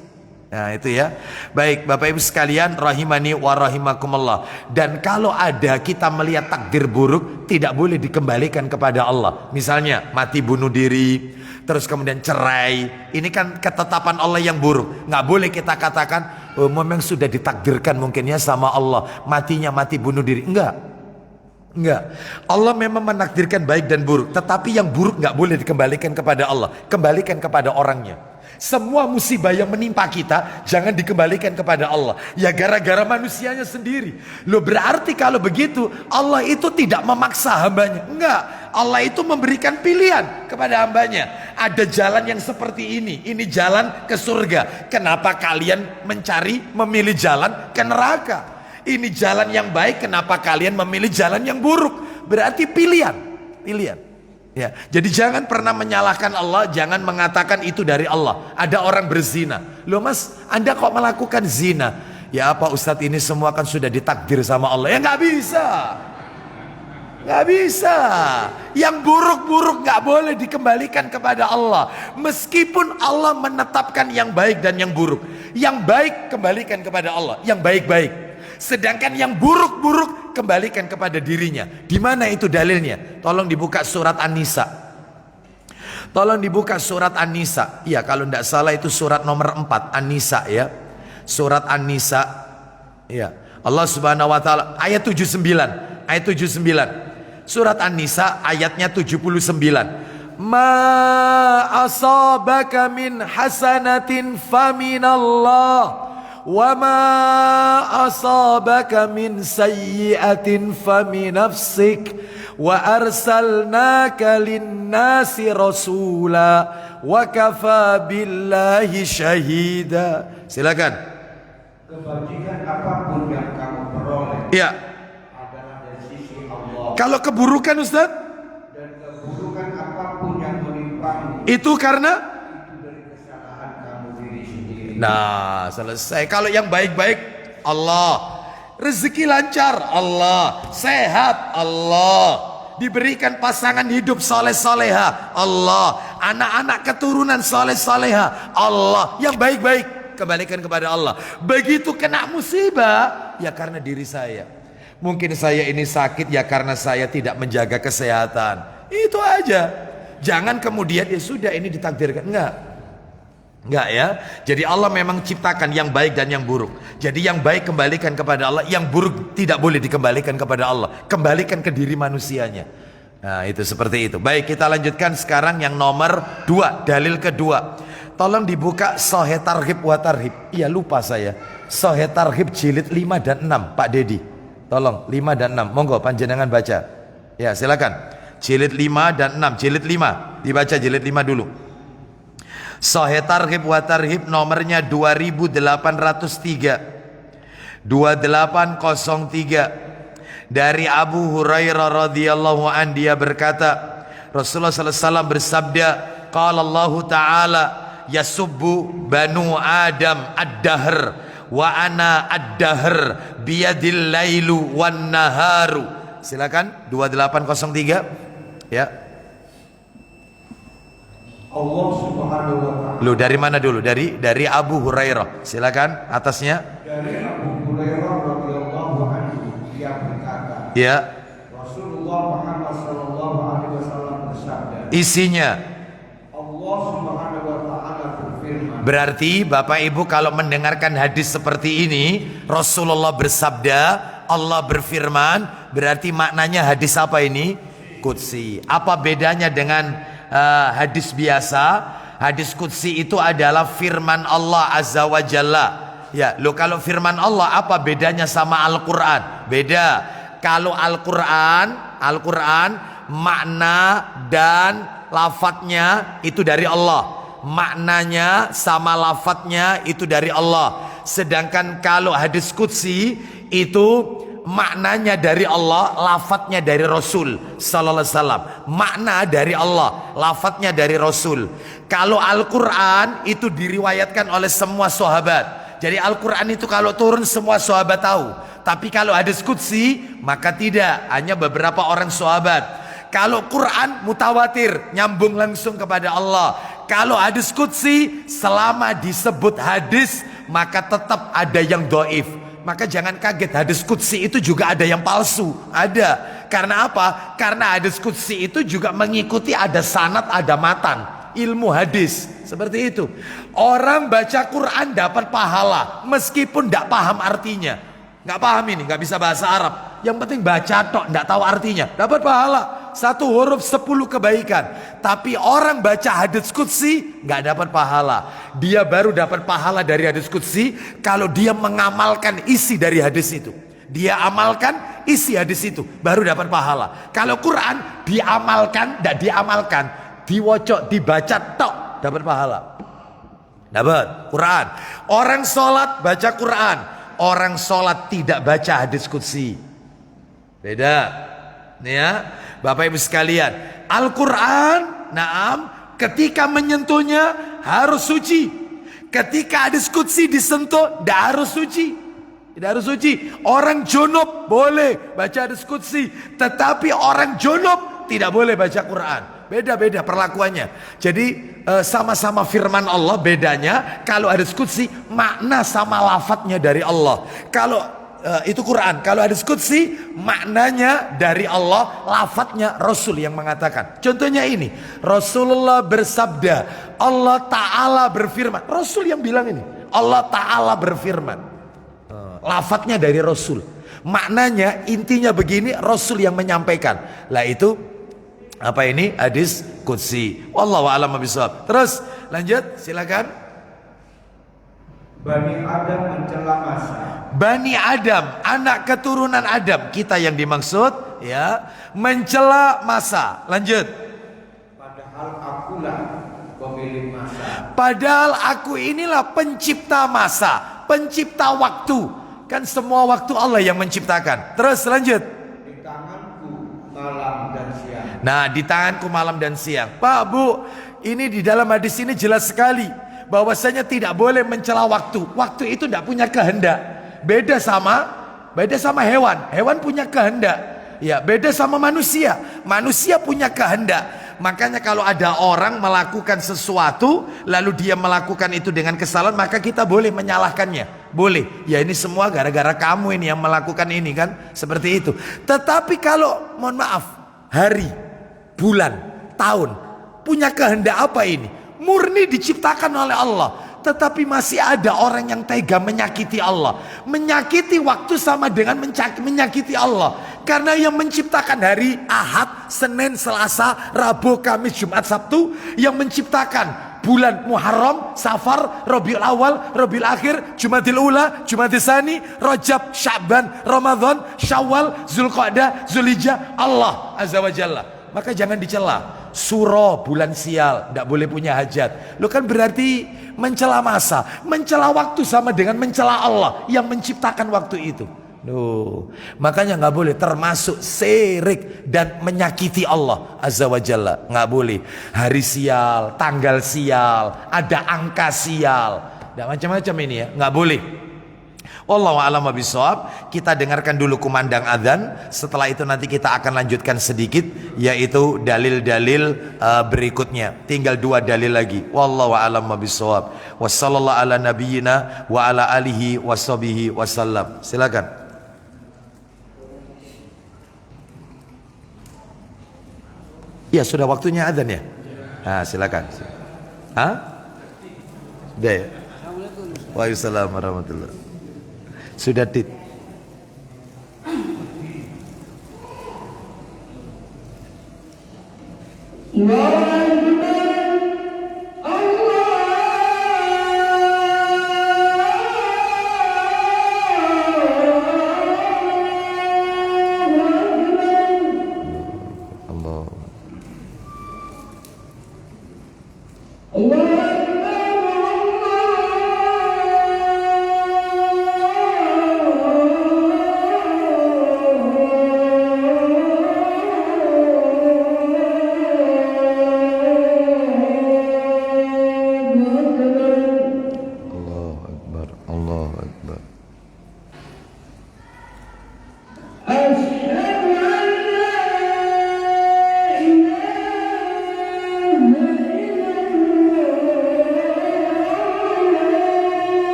Nah itu ya. Baik Bapak Ibu sekalian rahimani wa rahimakumullah. Dan kalau ada kita melihat takdir buruk, tidak boleh dikembalikan kepada Allah. Misalnya mati bunuh diri, terus kemudian cerai, ini kan ketetapan Allah yang buruk. Nggak boleh kita katakan oh, memang sudah ditakdirkan mungkinnya sama Allah, matinya mati bunuh diri. Enggak. Allah memang menakdirkan baik dan buruk, tetapi yang buruk nggak boleh dikembalikan kepada Allah, kembalikan kepada orangnya. Semua musibah yang menimpa kita jangan dikembalikan kepada Allah. Ya gara-gara manusianya sendiri. Loh, berarti kalau begitu Allah itu tidak memaksa hambanya. Enggak, Allah itu memberikan pilihan kepada hambanya. Ada jalan yang seperti ini jalan ke surga. Kenapa kalian memilih jalan ke neraka? Ini jalan yang baik, kenapa kalian memilih jalan yang buruk? Berarti pilihan. Ya, jadi jangan pernah menyalahkan Allah, jangan mengatakan itu dari Allah. Ada orang berzina. Loh Mas, Anda kok melakukan zina? Ya apa Ustadz, ini semua kan sudah ditakdir sama Allah. Ya nggak bisa. Nggak bisa. Yang buruk-buruk nggak boleh dikembalikan kepada Allah. Meskipun Allah menetapkan yang baik dan yang buruk. Yang baik kembalikan kepada Allah. Yang baik-baik. Sedangkan yang buruk-buruk kembalikan kepada dirinya. Di mana itu dalilnya? Tolong dibuka surat An-Nisa. Tolong dibuka surat An-Nisa. Iya, kalau tidak salah itu surat nomor 4 An-Nisa ya. Surat An-Nisa. Iya. Allah Subhanahu wa taala ayat 79. Ayat 79. Surat An-Nisa ayatnya 79. Ma asabaka min hasanatin faminallah wa ma asabaka min sayyi'atin faminafsik wa arsalnaka linnasi rasula wa kafa billahi syahida. Silakan. Kebajikan apapun yang kamu peroleh, Ya. adalah dari sisi Allah. Kalau keburukan Ustaz, Dan keburukan apapun yang menimpamu, itu karena itu dari kesalahan kamu diri sendiri. nah, selesai. Kalau yang baik-baik Allah, rezeki lancar Allah, sehat Allah, diberikan pasangan hidup soleh-soleha Allah, anak-anak keturunan soleh-soleha Allah. Yang baik-baik kembalikan kepada Allah. Begitu kena musibah, ya karena diri saya. Mungkin saya ini sakit ya karena saya tidak menjaga kesehatan. Itu aja. Jangan kemudian ya sudah ini ditakdirkan. Enggak ya. Jadi Allah memang ciptakan yang baik dan yang buruk. Jadi yang baik kembalikan kepada Allah, yang buruk tidak boleh dikembalikan kepada Allah. Kembalikan ke diri manusianya. Nah, itu seperti itu. Baik, kita lanjutkan sekarang yang nomor 2, dalil kedua. Tolong dibuka Sahih Targhib wa Tarhib. Iya, lupa saya. Sahih Targhib jilid 5 dan 6, Pak Dedi. Tolong 5 dan 6. Monggo panjenengan baca. Ya, silakan. Jilid 5 dan 6. Jilid 5. Dibaca jilid 5 dulu. Sahih Targhib wa Tarhib nomornya 2803. 2803. Dari Abu Hurairah radhiyallahu an, dia berkata, Rasulullah sallallahu alaihi wasallam bersabda, qala Allah Ta'ala, yasubbu banu Adam ad-dahr wa ana ad-dahr biyadil lailu wan naharu. Silakan 2803 ya. Allah Subhanahu wa taala. Lu dari mana dulu? Dari Abu Hurairah. Silakan atasnya. Dari Abu Hurairah radhiyallahu anhu, dia berkata, Ya. Rasulullah Muhammad sallallahu alaihi wasallam bersabda, Isinya. Allah Subhanahu wa taala berfirman. Berarti Bapak Ibu kalau mendengarkan hadis seperti ini, Rasulullah bersabda, Allah berfirman, berarti maknanya hadis apa ini? Qudsi. Apa bedanya dengan hadis biasa? Hadis qudsi itu adalah firman Allah Azza wa Jalla. Ya, lo kalau firman Allah apa bedanya sama Al-Qur'an? Beda. Kalau Al-Qur'an makna dan lafadznya itu dari Allah. Maknanya sama lafadznya itu dari Allah. Sedangkan kalau hadis qudsi itu maknanya dari Allah, lafadznya dari Rasul sallallahu alaihi wasallam. Makna dari Allah, lafadznya dari Rasul. Kalau Al-Qur'an itu diriwayatkan oleh semua sahabat. Jadi Al-Qur'an itu kalau turun semua sahabat tahu. Tapi kalau hadis qudsi maka tidak, hanya beberapa orang sahabat. Kalau Quran mutawatir, nyambung langsung kepada Allah. Kalau hadis qudsi selama disebut hadis maka tetap ada yang dhaif. Maka jangan kaget, hadis qudsi itu juga ada yang palsu. Ada. Karena apa? Karena hadis qudsi itu juga mengikuti ada sanad, ada matan. Ilmu hadis. Seperti itu. Orang baca Quran dapat pahala meskipun tidak paham artinya. Nggak paham ini, nggak bisa bahasa Arab. Yang penting baca tok, nggak tahu artinya. Dapat pahala. 1 huruf 10 kebaikan. Tapi orang baca hadis qudsi nggak dapat pahala. Dia baru dapat pahala dari hadis qudsi kalau dia mengamalkan isi dari hadis itu. Dia amalkan isi hadis itu, baru dapat pahala. Kalau Quran diamalkan, tidak diamalkan, diwocok, dibaca tok, dapat pahala. Dapat Quran. Orang sholat baca Quran, orang sholat tidak baca hadis qudsi. Beda. Nih ya, Bapak Ibu sekalian, Al-Quran, naam, ketika menyentuhnya harus suci. Ketika hadis qudsi disentuh, tidak harus suci. Tidak harus suci. Orang junub boleh baca hadis qudsi, tetapi orang junub tidak boleh baca Quran. Beda-beda perlakuannya. Jadi sama-sama firman Allah, bedanya kalau hadis qudsi makna sama lafadznya dari Allah. Kalau itu Quran, kalau hadis qudsi maknanya dari Allah, lafadznya Rasul yang mengatakan. Contohnya ini, Rasulullah bersabda, Allah Ta'ala berfirman. Rasul yang bilang ini, Allah Ta'ala berfirman. Lafadznya dari Rasul, maknanya intinya begini, Rasul yang menyampaikan. Lah itu apa ini? Hadis qudsi. Wallahu a'lam bishawab. Terus lanjut, silakan. Bani Adam mencela masa. Bani Adam, anak keturunan Adam, kita yang dimaksud, ya, mencela masa. Lanjut. Padahal akulah pemilik masa. Padahal aku inilah pencipta masa, pencipta waktu. Kan semua waktu Allah yang menciptakan. Terus lanjut. Di tanganku malam dan siang. Nah, di tanganku malam dan siang. Pak, Bu, ini di dalam hadis ini jelas sekali bahwasanya tidak boleh mencela waktu. Waktu itu tidak punya kehendak. Beda sama hewan. Hewan punya kehendak. Ya, beda sama manusia. Manusia punya kehendak. Makanya kalau ada orang melakukan sesuatu lalu dia melakukan itu dengan kesalahan, maka kita boleh menyalahkannya. Boleh. Ya, ini semua gara-gara kamu ini yang melakukan ini kan. Seperti itu. Tetapi kalau mohon maaf, hari, bulan, tahun punya kehendak apa ini? Murni diciptakan oleh Allah. Tetapi masih ada orang yang tega menyakiti Allah. Menyakiti waktu sama dengan menyakiti Allah. Karena yang menciptakan hari Ahad, Senin, Selasa, Rabu, Kamis, Jumat, Sabtu, yang menciptakan bulan Muharram, Safar, Rabiul Awal, Rabiul Akhir, Jumadil Ula, Jumadil Tsani, Rajab, Sya'ban, Ramadan, Syawal, Zulqa'dah, Zulhijjah, Allah Azza wa Jalla. Maka jangan dicela. Suro, bulan sial, tidak boleh punya hajat. Lo kan berarti mencela masa, mencela waktu sama dengan mencela Allah yang menciptakan waktu itu. Makanya nggak boleh, termasuk syirik dan menyakiti Allah Azza wa Jalla. Nggak boleh. Hari sial, tanggal sial, ada angka sial, tidak macam-macam ini ya, nggak boleh. Wallahu a'lam bishawab. Kita dengarkan dulu kumandang adzan. Setelah itu nanti kita akan lanjutkan sedikit, yaitu dalil-dalil berikutnya. Tinggal 2 dalil lagi. Wallahu a'lam bishawab. Wassallallahu ala nabiyyina wa ala alihi washabihi wasallam. Silakan. Ya, sudah waktunya adzan ya? Nah, silakan. Hah? Sudah ya? Waalaikumsalam warahmatullahi. Sudah tit.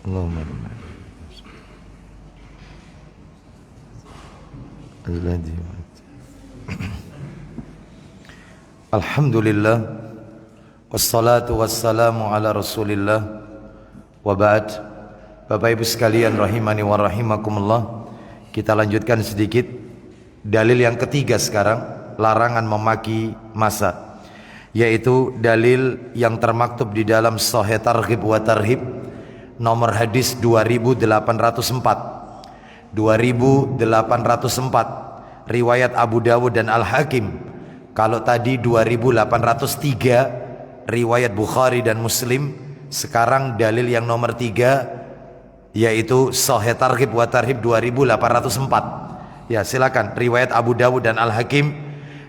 Allahumma Alhamdulillah wassalatu wassalamu ala Rasulillah wa ba'd. Bapak Ibu sekalian rahimani wa rahimakumullah, kita lanjutkan sedikit dalil yang ketiga sekarang, larangan memaki masa, yaitu dalil yang termaktub di dalam Sahih Targhib wa Tarhib nomor hadis 2804 riwayat Abu Dawud dan Al-Hakim. Kalau tadi 2803 riwayat Bukhari dan Muslim, sekarang dalil yang nomor 3 yaitu Sahih Targhib wa Tarhib 2804. Ya, silakan, riwayat Abu Dawud dan Al-Hakim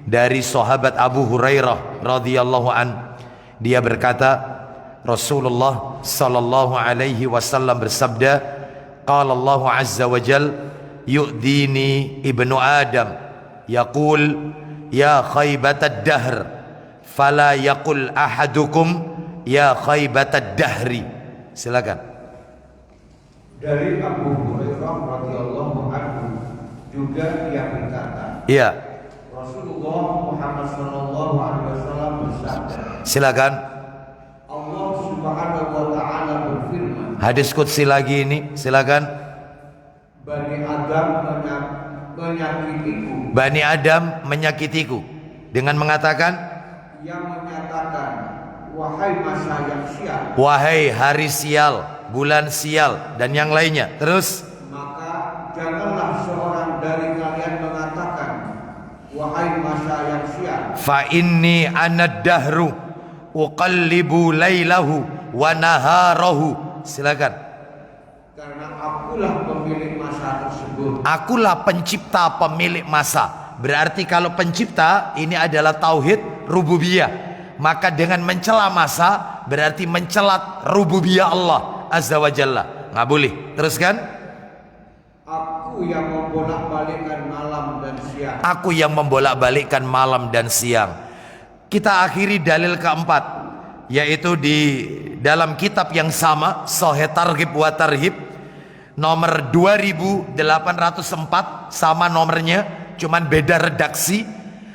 dari sahabat Abu Hurairah radhiyallahu an. Dia berkata, Rasulullah sallallahu alaihi wasallam bersabda, qala Allah azza wa jal, yu'dini ibnu Adam yaqul ya khaybatad dahr fala yaqul ahadukum ya khaybatad dahri. Silakan. Dari Abu Hurairah radhiyallahu anhu juga dia berkata, iya, Rasulullah Muhammad sallallahu alaihi wasallam bersabda, silakan. Allah Subhanahu wa taala berfirman, Hadis qudsi lagi ini, silakan. Bani Adam menyakitiku. Bani Adam menyakitiku dengan mengatakan, Yang menyatakan, wahai masa yang sial, wahai hari sial, bulan sial, dan yang lainnya. Terus, maka janganlah seorang dari kalian mengatakan, wahai masa yang sial, fa inni anad dahru uqallibu lailahu wa naharahu. Silakan. karena akulah pemilik masa tersebut. Akulah pencipta pemilik masa. Berarti kalau pencipta ini adalah tauhid rububiyah, maka dengan mencela masa berarti mencelat rububiyah Allah azza wa jalla. Nggak boleh. Teruskan. Aku yang membolak-balikkan malam dan siang. Aku yang membolak-balikkan malam dan siang. Kita akhiri dalil keempat, yaitu di dalam kitab yang sama, Sahih Targhib wa Tarhib nomor 2804, sama nomornya, cuman beda redaksi.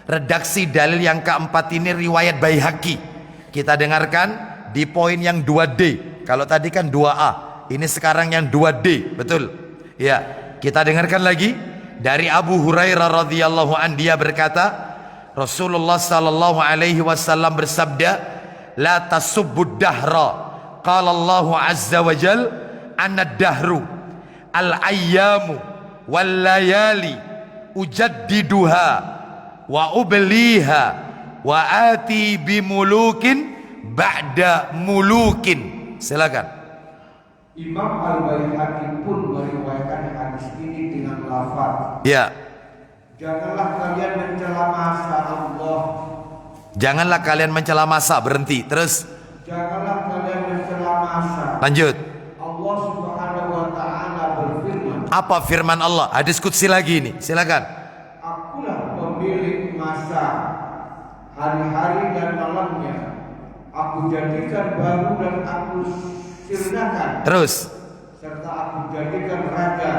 Redaksi dalil yang keempat ini riwayat Baihaqi. Kita dengarkan di poin yang 2D. Kalau tadi kan 2A, ini sekarang yang 2D, betul? Ya, kita dengarkan lagi dari Abu Hurairah radhiyallahu an. Dia berkata, Rasulullah sallallahu alaihi wasallam bersabda, la tasubbud dahra, qala Allah azza wa jal, anad dahru al ayyamu wal layali ujaddiduha wa ubliha wa ati bimulukin ba'da mulukin. Silakan. Imam Al-Baihaqi pun meriwayatkan hadis ini dengan lafaz, Ya, janganlah kalian mencela masa Allah. janganlah kalian mencela masa. Berhenti. Terus Janganlah kalian mencela masa. lanjut. Allah Subhanahu wa taala berfirman, Apa firman Allah? Hadis qudsi lagi ini. Silakan. akulah pemilik masa, hari-hari dan malamnya. Aku jadikan baru dan aku sirnakan. Terus, Serta aku jadikan raja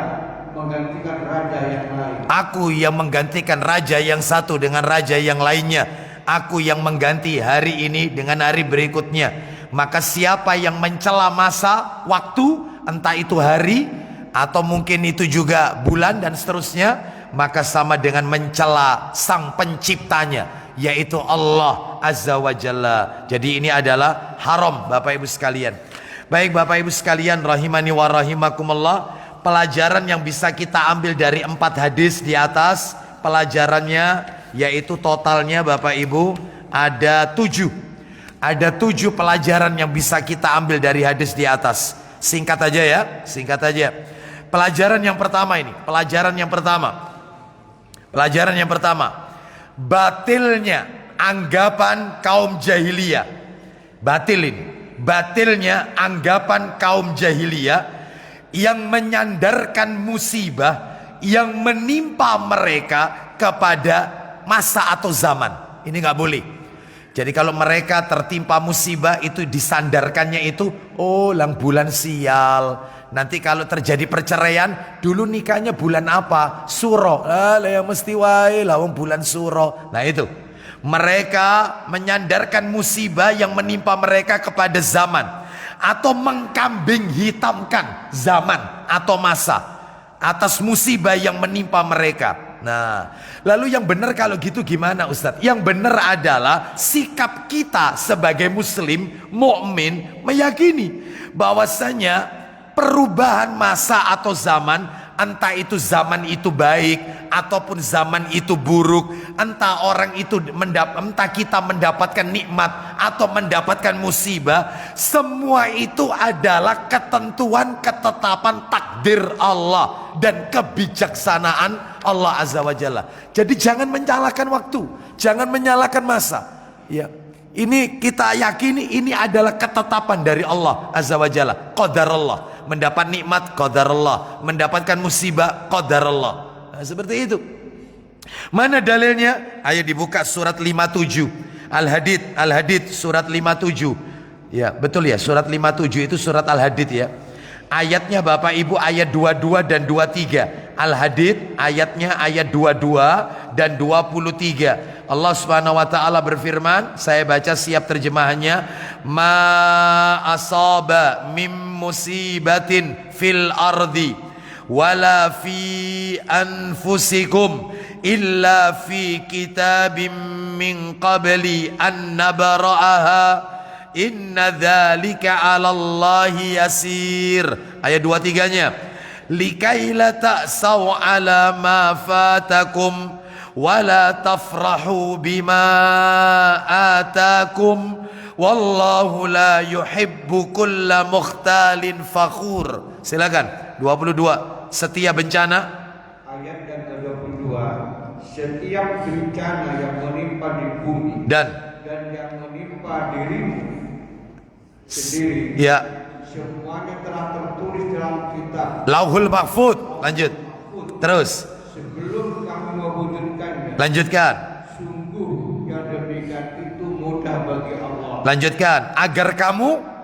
menggantikan raja yang lain. aku yang menggantikan raja yang satu dengan raja yang lainnya. Aku yang mengganti hari ini dengan hari berikutnya. Maka siapa yang mencela masa, waktu, entah itu hari atau mungkin itu juga bulan dan seterusnya, maka sama dengan mencela sang penciptanya, yaitu Allah azza wa jalla. Jadi ini adalah haram, Bapak Ibu sekalian. Baik Bapak Ibu sekalian rahimani wa rahimakumullah, pelajaran yang bisa kita ambil dari 4 hadis di atas, pelajarannya yaitu totalnya Bapak Ibu ada 7. Ada 7 pelajaran yang bisa kita ambil dari hadis di atas. Singkat aja ya, singkat aja. Pelajaran yang pertama ini, pelajaran yang pertama, batilnya anggapan kaum jahiliyah. Batilnya anggapan kaum jahiliyah yang menyandarkan musibah yang menimpa mereka kepada masa atau zaman. Ini nggak boleh. Jadi kalau mereka tertimpa musibah itu disandarkannya itu, oh lang bulan sial. Nanti kalau terjadi perceraian, dulu nikahnya bulan apa? Suro. Lah yang mesti wae lawang bulan suro. Nah itu. Mereka menyandarkan musibah yang menimpa mereka kepada zaman, atau mengkambing hitamkan zaman atau masa atas musibah yang menimpa mereka. Nah, lalu yang benar kalau gitu gimana Ustadz? Yang benar adalah sikap kita sebagai muslim, mukmin meyakini bahwasanya perubahan masa atau zaman, entah itu zaman itu baik ataupun zaman itu buruk, entah orang itu entah kita mendapatkan nikmat atau mendapatkan musibah, semua itu adalah ketentuan ketetapan takdir Allah dan kebijaksanaan Allah Azza wa Jalla. Jadi jangan menyalahkan waktu, jangan menyalahkan masa. Ya, ini kita yakini ini adalah ketetapan dari Allah Azza wa Jalla. Qadarullah. Mendapat nikmat qadarullah, mendapatkan musibah qadarullah. Nah, seperti itu. Mana dalilnya? Ayo dibuka surat 57 Al-Hadid surat 57. Ya betul ya, surat 57 itu surat Al-Hadid ya. Ayatnya Bapak Ibu ayat 22 dan 23. Al-Hadid ayatnya ayat 22 dan 23. Allah Subhanahu wa taala berfirman, saya baca siap terjemahannya. Ma asaba mim musibatin fil ardi wala fi anfusikum illa fi kitabim min qabli an nabra'aha inna dzalika 'alallahi yasir. Ayat 23-nya, likaila ta'sau 'ala ma fatakum wala tafrahu bima atakum wallahu la yuhibbu kulla mukhtalin fakhur. Silakan 22. Setiap bencana, ayat yang ke-22, setiap bencana yang menimpa di bumi dan yang menimpa dirimu sendiri, ya, semuanya telah tertulis dalam kitab Lauhul Mahfud. Lanjut terus, sebelum kamu mewujudkannya. lanjutkan, Sungguh yang demikian itu mudah bagi Allah. lanjutkan, agar kamu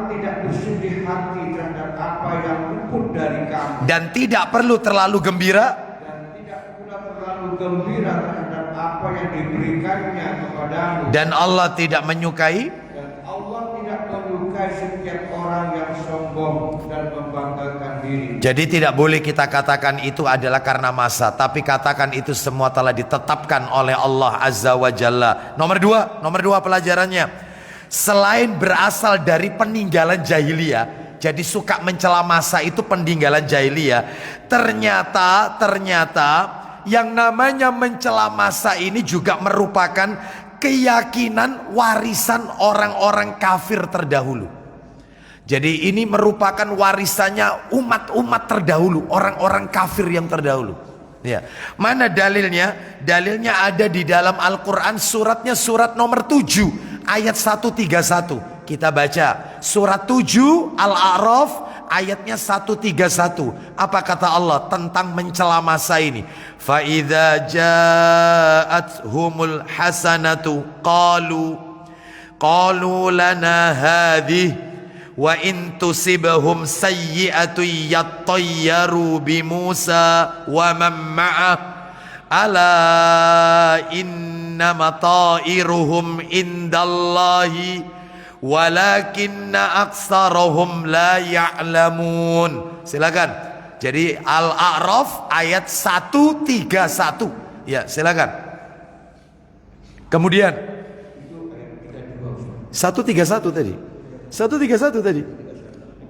tidak bersedih hati terhadap apa yang luput dari kamu, dan tidak perlu terlalu gembira dan tidak pula terlalu gembira terhadap apa yang diberikannya kepadamu. dan Allah tidak menyukai. Dan Allah tidak menyukai setiap orang yang sombong dan membanggakan diri. Jadi tidak boleh kita katakan itu adalah karena masa, tapi katakan itu semua telah ditetapkan oleh Allah Azza wa Jalla. Nomor dua pelajarannya, selain berasal dari peninggalan jahiliyah, jadi suka mencela masa itu peninggalan jahiliyah, ternyata yang namanya mencela masa ini juga merupakan keyakinan warisan orang-orang kafir terdahulu. Jadi ini merupakan warisannya umat-umat terdahulu, orang-orang kafir yang terdahulu. Ya. Mana dalilnya? Dalilnya ada di dalam Al-Quran, suratnya surat nomor 7 ayat 131. Kita baca surat 7 Al-A'raf ayatnya 131. Apa kata Allah tentang mencela masa ini? Fa idza ja'atuhumul hasanatu qalu lana hadhihi wa in tusibhum sayyi'atu yattayyaru bi Musa wa man ma'ah ala innama ta'iruhum indallahi walakinna aktsarahum la ya'lamun. Silakan. Jadi Al-A'raf ayat 131. Ya, silakan. Kemudian 131 tadi. 131 tadi.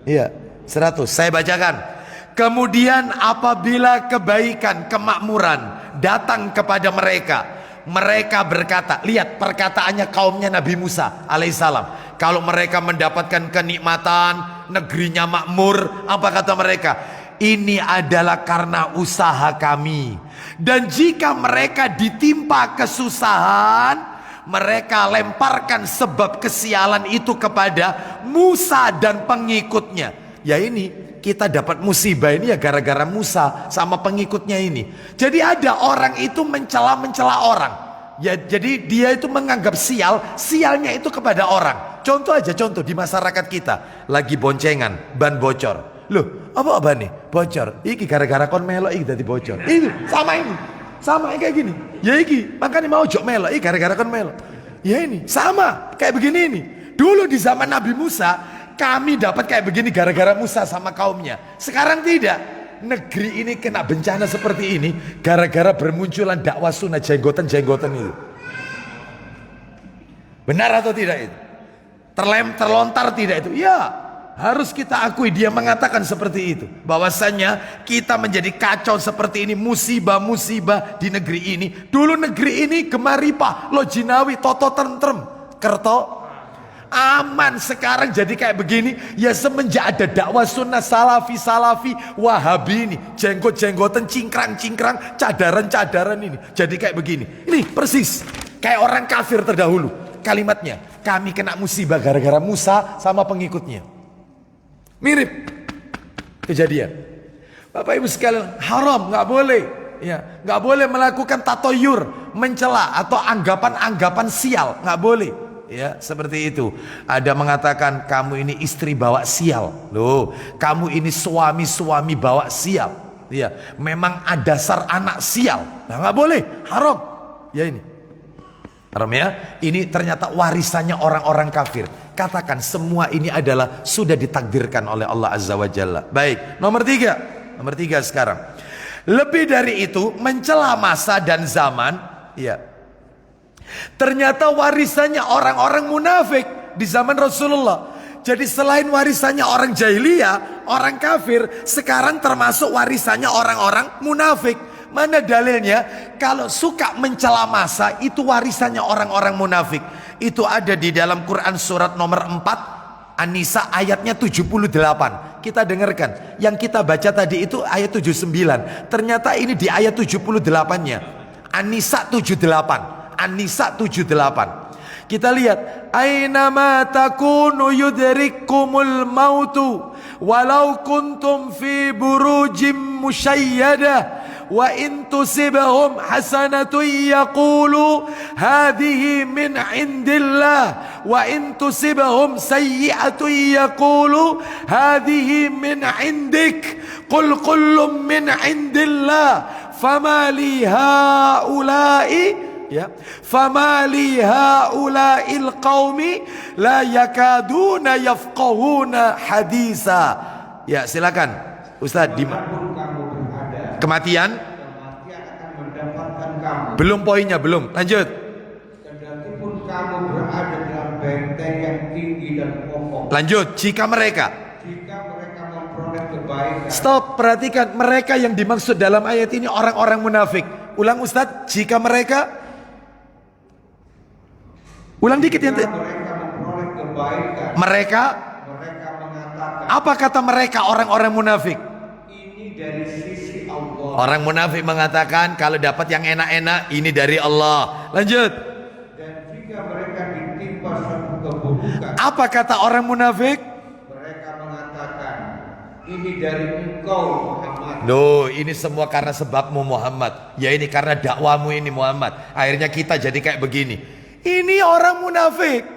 Iya, 100. Saya bacakan. Kemudian apabila kebaikan, kemakmuran datang kepada mereka, mereka berkata, lihat perkataannya kaumnya Nabi Musa alaihissalam. Kalau mereka mendapatkan kenikmatan, negerinya makmur, apa kata mereka? Ini adalah karena usaha kami. Dan jika mereka ditimpa kesusahan, mereka lemparkan sebab kesialan itu kepada Musa dan pengikutnya. Ya ini kita dapat musibah ini ya gara-gara Musa sama pengikutnya ini. Jadi ada orang itu mencela orang. Ya, jadi dia itu menganggap sialnya itu kepada orang. Contoh aja, contoh di masyarakat kita lagi boncengan, ban bocor. Loh, apa nih? Bocor. Iki gara-gara kon melok iki dadi bocor. Itu sama ini. Sama kayak gini. Ya iki, makanya mau jok melok iki gara-gara kon melok. Ya ini, sama kayak begini ini. Dulu di zaman Nabi Musa, kami dapat kayak begini gara-gara Musa sama kaumnya. Sekarang tidak. Negeri ini kena bencana seperti ini gara-gara bermunculan dakwah sunnah jenggotan-jenggotan itu. Benar atau tidak itu? Terlontar tidak itu? Ya, harus kita akui dia mengatakan seperti itu. Bahwasanya kita menjadi kacau seperti ini, musibah-musibah di negeri ini. Dulu negeri ini Gemaripah, Lojinawi, Toto Tentrem, Kerto aman. Sekarang jadi kayak begini ya semenjak ada dakwah sunnah salafi wahabi ini, jenggotan cingkrang cadaran ini jadi kayak begini. Ini persis kayak orang kafir terdahulu kalimatnya, kami kena musibah gara-gara Musa sama pengikutnya. Mirip kejadian. Bapak ibu sekalian, haram, nggak boleh ya, nggak boleh melakukan tatoyur, mencela atau anggapan sial, nggak boleh. Ya, seperti itu. Ada mengatakan kamu ini istri bawa sial. Loh, kamu ini suami bawa sial. Ya, memang ada dasar anak sial. Nah, nggak boleh, haram. Ya ini. Haram ya. Ini ternyata warisannya orang-orang kafir. Katakan semua ini adalah sudah ditakdirkan oleh Allah Azza wa Jalla. Baik, nomor tiga sekarang. Lebih dari itu, mencela masa dan zaman, ya. Ternyata warisannya orang-orang munafik di zaman Rasulullah. Jadi selain warisannya orang jahiliyah, orang kafir, sekarang termasuk warisannya orang-orang munafik. Mana dalilnya? Kalau suka mencela masa itu warisannya orang-orang munafik. Itu ada di dalam Quran surat nomor 4 An-Nisa ayatnya 78. Kita dengarkan. Yang kita baca tadi itu ayat 79. Ternyata ini di ayat 78-nya. An-Nisa 78. An-Nisa 78. Kita lihat, ainama takunu yudrikumul mautu walau kuntum fi burujim musyayyadah wa in tusibhum hasanatun yaqulu hadhihi min indillah wa in tusibhum sayyi'atun yaqulu hadhihi min indik qul kullum min indillah fama li haula'i ya, famali haula'il qaumi la yakaduna yafqahuna hadisa. Ya, silakan Ustaz. Kematian akan mendapatkan kamu. Belum poinnya, belum. Lanjut. Kendatipun kamu berada dalam benteng yang tinggi dan kokoh. Lanjut. Jika mereka memperoleh kebaikan. Stop, perhatikan. Mereka yang dimaksud dalam ayat ini orang-orang munafik. Ulang Ustaz. Jika mereka ulang dikit ya. Mereka memperoleh kebaikan. Mereka mengatakan. Apa kata mereka orang-orang munafik? Ini dari sisi Allah. Orang munafik mengatakan kalau dapat yang enak-enak ini dari Allah. Lanjut. Dan jika mereka ditimpa suatu keburukan. Apa kata orang munafik? Mereka mengatakan ini dari engkau Muhammad. Loh, ini semua karena sebabmu Muhammad. Ya ini karena dakwamu ini Muhammad. Akhirnya kita jadi kayak begini. Ini orang munafik.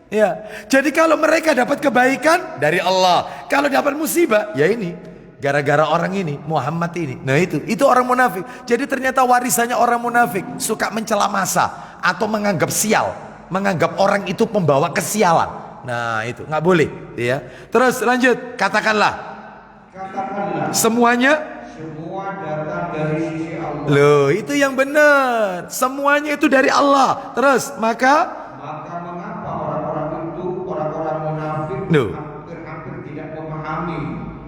Ya, jadi kalau mereka dapat kebaikan dari Allah, kalau dapat musibah, ya ini gara-gara orang ini, Muhammad ini. Nah itu orang munafik. Jadi ternyata warisannya orang munafik, suka mencela masa atau menganggap sial, menganggap orang itu pembawa kesialan. Nah itu nggak boleh, ya. Terus lanjut, katakanlah. Semuanya semua datang dari sisi Allah. Loh, itu yang benar. Semuanya itu dari Allah. Terus, maka mengapa orang-orang munafik hampir tidak memahami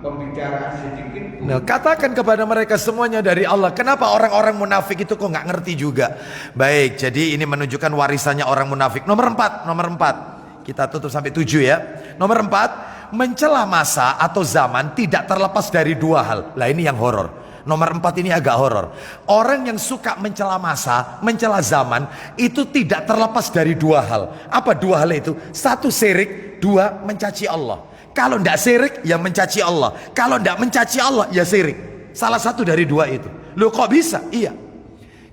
pembicaraan sedikit pun. Nah, katakan kepada mereka semuanya dari Allah. Kenapa orang-orang munafik itu kok nggak ngerti juga? Baik, jadi ini menunjukkan warisannya orang munafik. Nomor 4. Kita tutup sampai 7 ya. Nomor 4, mencela masa atau zaman tidak terlepas dari dua hal. Lah ini yang horor. Nomor 4 ini agak horor. Orang yang suka mencela masa, mencela zaman, itu tidak terlepas dari dua hal. Apa dua hal itu? 1 syirik, 2 mencaci Allah. Kalau tidak syirik, ya mencaci Allah. Kalau tidak mencaci Allah, ya syirik. Salah satu dari dua itu. Loh kok bisa? Iya.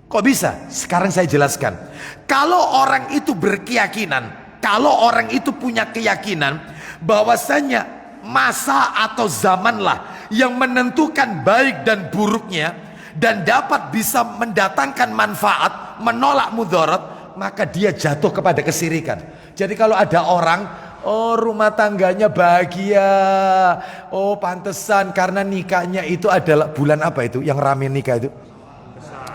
Kok bisa? Sekarang saya jelaskan. Kalau orang itu berkeyakinan, kalau orang itu punya keyakinan bahwasanya masa atau zamanlah yang menentukan baik dan buruknya dan dapat bisa mendatangkan manfaat, menolak mudarat, maka dia jatuh kepada kesirikan. Jadi kalau ada orang, oh rumah tangganya bahagia, oh pantesan karena nikahnya itu adalah bulan apa itu yang rame nikah itu?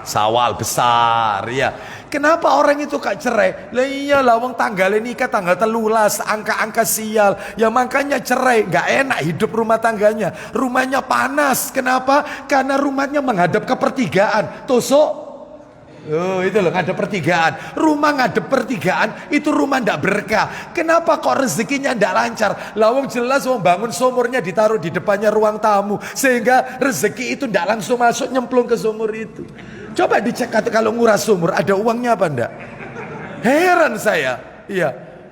Sawal besar ya. Kenapa orang itu gak cerai? Lah iyalah wong tanggal nikah tanggal 13, angka-angka sial. Ya makanya cerai, gak enak hidup rumah tangganya. Rumahnya panas. Kenapa? Karena rumahnya menghadap ke pertigaan. Tusuk. Oh itu loh, ngadep pertigaan. Rumah ngadep pertigaan itu rumah ndak berkah. Kenapa kok rezekinya ndak lancar? Lawang jelas wong bangun sumurnya ditaruh di depannya ruang tamu, sehingga rezeki itu ndak langsung masuk nyemplung ke sumur itu. Coba dicek kalau nguras sumur ada uangnya apa ndak? Heran saya.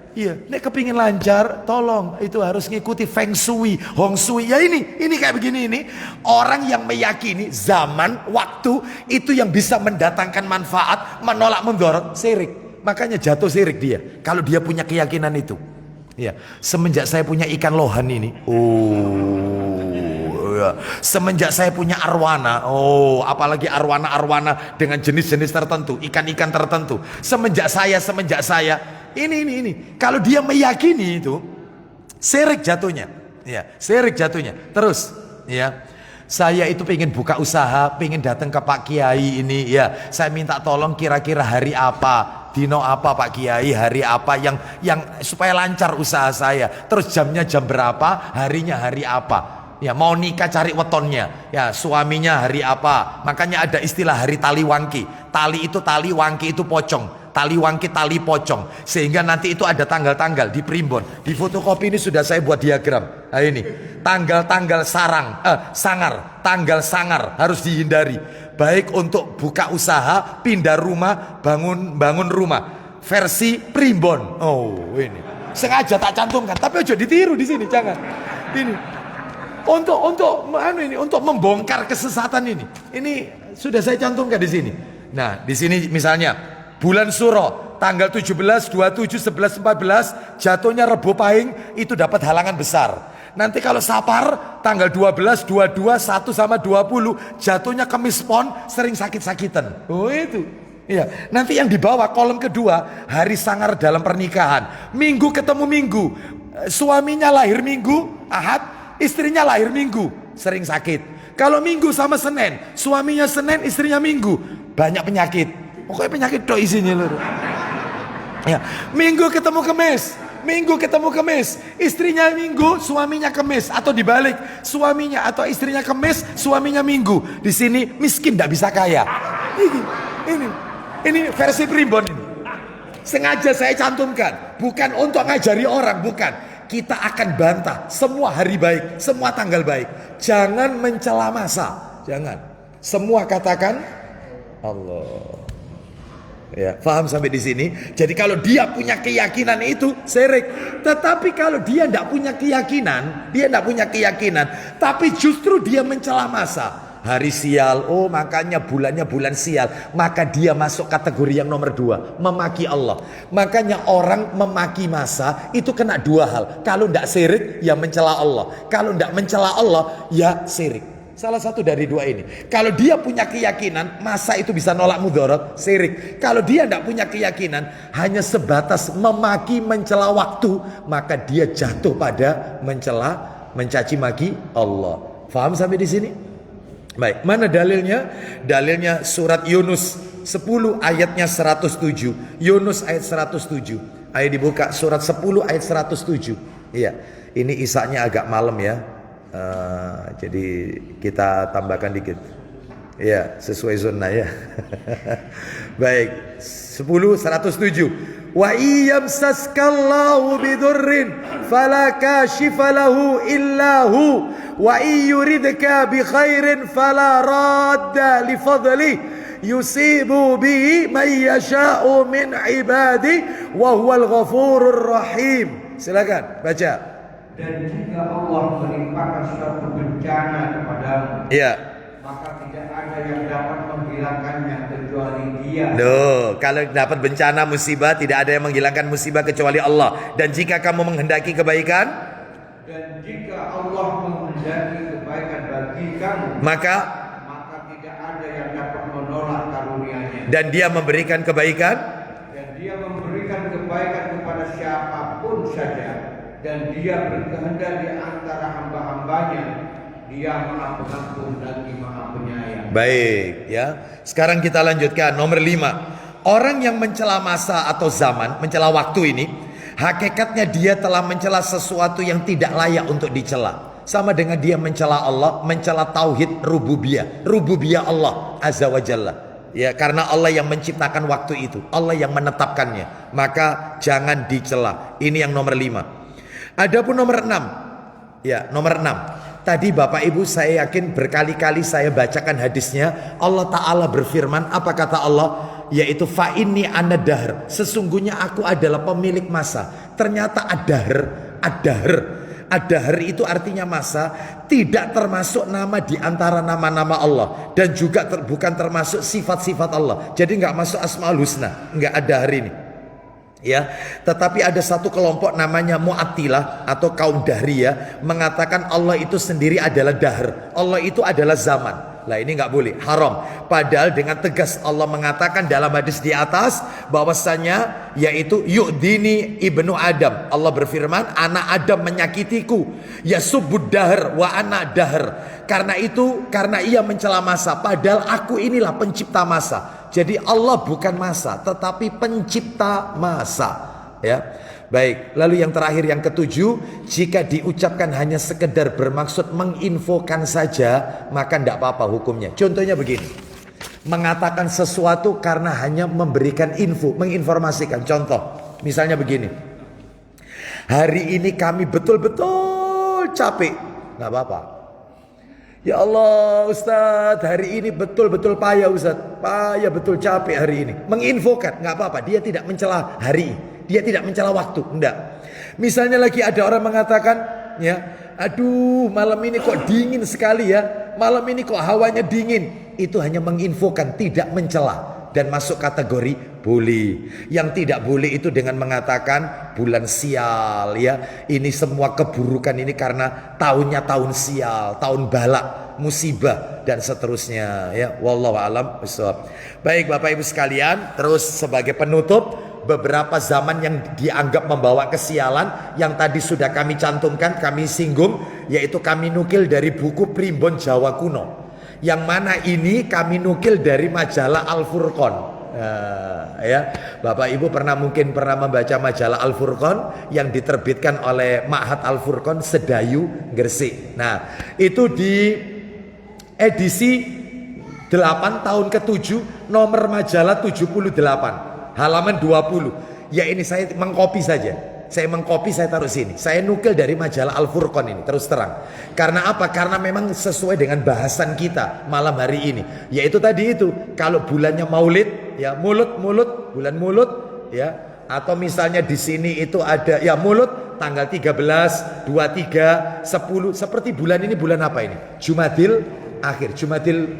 Iya, nek kepingin lancar, tolong itu harus ngikuti Feng Shui, Hong Shui. Ya ini kayak begini ini. Orang yang meyakini zaman, waktu itu yang bisa mendatangkan manfaat, menolak mudarat, syirik. Makanya jatuh syirik dia. Kalau dia punya keyakinan itu. Ya, semenjak saya punya ikan lohan ini, semenjak saya punya arwana, apalagi arwana-arwana dengan jenis-jenis tertentu, ikan-ikan tertentu. Semenjak saya, ini. Kalau dia meyakini itu, syirik jatuhnya. Ya, syirik jatuhnya. Terus, ya. Saya itu pengen buka usaha, pengen datang ke Pak Kiai ini, ya. Saya minta tolong kira-kira hari apa, dino apa Pak Kiai, hari apa yang supaya lancar usaha saya. Terus jamnya jam berapa, harinya hari apa. Ya mau nikah cari wetonnya. Ya suaminya hari apa. Makanya ada istilah hari tali wangki. Tali itu tali, wangki itu pocong. Tali wangki, tali pocong. Sehingga nanti itu ada tanggal-tanggal di primbon. Di fotokopi ini sudah saya buat diagram. Nah ini tanggal-tanggal sangar. Tanggal sangar harus dihindari. Baik untuk buka usaha, pindah rumah, bangun rumah. Versi primbon. Oh ini sengaja tak cantumkan. Tapi aja ditiru di sini, jangan. Ini untuk membongkar kesesatan ini. Ini sudah saya cantumkan di sini. Nah, di sini misalnya bulan Suro tanggal 17, 27, 11, 14 jatuhnya Rebo Pahing itu dapat halangan besar. Nanti kalau Sapar tanggal 12, 22, 1 sama 20 jatuhnya Kemis Pon sering sakit-sakitan. Oh itu. Iya, nanti yang di bawah kolom kedua hari sangar dalam pernikahan. Minggu ketemu Minggu. Suaminya lahir Minggu, Ahad. Istrinya lahir Minggu, sering sakit. Kalau Minggu sama Senin, suaminya Senin, istrinya Minggu, banyak penyakit. Pokoknya penyakit do isinya lho. Ya, Minggu ketemu Kemis, istrinya Minggu, suaminya Kemis, atau dibalik, suaminya atau istrinya Kemis, suaminya Minggu. Di sini miskin tidak bisa kaya. Ini versi primbon ini. Sengaja saya cantumkan, bukan untuk ngajari orang, bukan. Kita akan bantah semua hari baik, semua tanggal baik. Jangan mencela masa, jangan. Semua katakan Allah. Ya, paham sampai di sini? Jadi kalau dia punya keyakinan itu syirik. Tetapi kalau dia tidak punya keyakinan, tapi justru dia mencela masa. Hari sial, makanya bulannya bulan sial. Maka dia masuk kategori yang nomor 2, memaki Allah. Makanya orang memaki masa itu kena 2 hal. Kalau tidak syirik, ya mencela Allah. Kalau tidak mencela Allah, ya syirik. Salah satu dari 2 ini. Kalau dia punya keyakinan masa itu bisa nolak mudarat, syirik. Kalau dia tidak punya keyakinan, hanya sebatas memaki mencela waktu, maka dia jatuh pada mencaci maki Allah. Faham sampai di sini? Baik, mana dalilnya? Dalilnya surat Yunus 10 ayatnya 107. Yunus ayat 107. Ayo dibuka surat 10 ayat 107. Iya, ini isaknya agak malam ya. Jadi kita tambahkan dikit. Iya, sesuai sunnah ya. Baik, 107. Wa iyamsaskallahu bidurrin fala kashifa lahu illa hu wa iyuridka bi khairin fala radda li fadli yusibu bihi man yasha'u min ibadi wa huwal ghafurur rahim. Silakan baca. Dan jika Allah menimpakan suatu bencana kepadamu, maka tidak ada yang dapat menghilangkannya kecuali kecuali Dia. Loh, kalau dapat bencana musibah tidak ada yang menghilangkan musibah kecuali Allah. Dan jika kamu menghendaki kebaikan, Dan jika Allah menghendaki kebaikan bagi kamu, maka tidak ada yang dapat menolak karunia-Nya. dan Dia memberikan kebaikan, Dan Dia memberikan kebaikan kepada siapapun saja. Dan Dia berkehendak di antara hamba-hambanya. Dia Maha Pengampun lagi Maha Penyayang. baik ya. Sekarang kita lanjutkan nomor 5. Orang yang mencela masa atau zaman, mencela waktu ini, hakikatnya dia telah mencela sesuatu yang tidak layak untuk dicela. Sama dengan dia mencela Allah, mencela tauhid rububiyah Allah azza wa jalla. Ya, karena Allah yang menciptakan waktu itu, Allah yang menetapkannya, maka jangan dicela. Ini yang nomor 5. Adapun nomor 6. Ya, nomor 6. Tadi Bapak Ibu saya yakin berkali-kali saya bacakan hadisnya. Allah Ta'ala berfirman, apa kata Allah? Yaitu fa inni ana dahr, sesungguhnya aku adalah pemilik masa. Ternyata ad-dahr itu artinya masa, tidak termasuk nama di antara nama-nama Allah, dan juga bukan termasuk sifat-sifat Allah. Jadi nggak masuk Asmaul Husna, nggak ada hari ini. Ya, tetapi ada satu kelompok namanya Mu'attilah atau kaum Dahriyah mengatakan Allah itu sendiri adalah dahr, Allah itu adalah zaman. Lah ini nggak boleh, haram. Padahal dengan tegas Allah mengatakan dalam hadis di atas bahwasanya yaitu yu'dini ibnu Adam. Allah berfirman, anak Adam menyakitiku, yasubbud dahr wa ana dahr. Karena ia mencela masa, padahal aku inilah pencipta masa. Jadi Allah bukan masa, tetapi pencipta masa. Ya, baik. Lalu yang terakhir, yang ketujuh, jika diucapkan hanya sekedar bermaksud menginfokan saja, maka tidak apa-apa hukumnya. Contohnya begini, mengatakan sesuatu karena hanya memberikan info, menginformasikan. Contoh, misalnya begini, hari ini kami betul-betul capek, nggak apa-apa. Ya Allah Ustadz, hari ini betul-betul payah Ustadz, payah betul, capek hari ini. Menginfokan, nggak apa-apa. Dia tidak mencela hari, dia tidak mencela waktu, enggak. Misalnya lagi ada orang mengatakan, ya, aduh malam ini kok dingin sekali ya, malam ini kok hawanya dingin. Itu hanya menginfokan, tidak mencela. Dan masuk kategori boleh. Yang tidak boleh itu dengan mengatakan bulan sial ya, ini semua keburukan ini karena tahunnya tahun sial, tahun balak, musibah dan seterusnya ya. Wallahu a'lam bishawab. Baik Bapak Ibu sekalian, terus sebagai penutup, beberapa zaman yang dianggap membawa kesialan yang tadi sudah kami cantumkan, kami singgung, yaitu kami nukil dari buku Primbon Jawa Kuno. Yang mana ini kami nukil dari majalah Al-Furqan. Ya, Bapak Ibu mungkin pernah membaca majalah Al-Furqan yang diterbitkan oleh Ma'had Al-Furqan Sedayu Gresik. Nah, itu di edisi 8 tahun ke-7, nomor majalah 78, halaman 20. Ya ini saya mengkopi saja. Saya mengkopi, saya taruh sini. Saya nukil dari majalah Al-Furqan ini, terus terang. Karena apa? Karena memang sesuai dengan bahasan kita malam hari ini. Yaitu tadi itu, kalau bulannya Maulid, ya mulut, bulan mulut, ya. Atau misalnya di sini itu ada ya mulut tanggal 13, 23, 10. Seperti bulan ini bulan apa ini? Jumadil akhir, Jumadil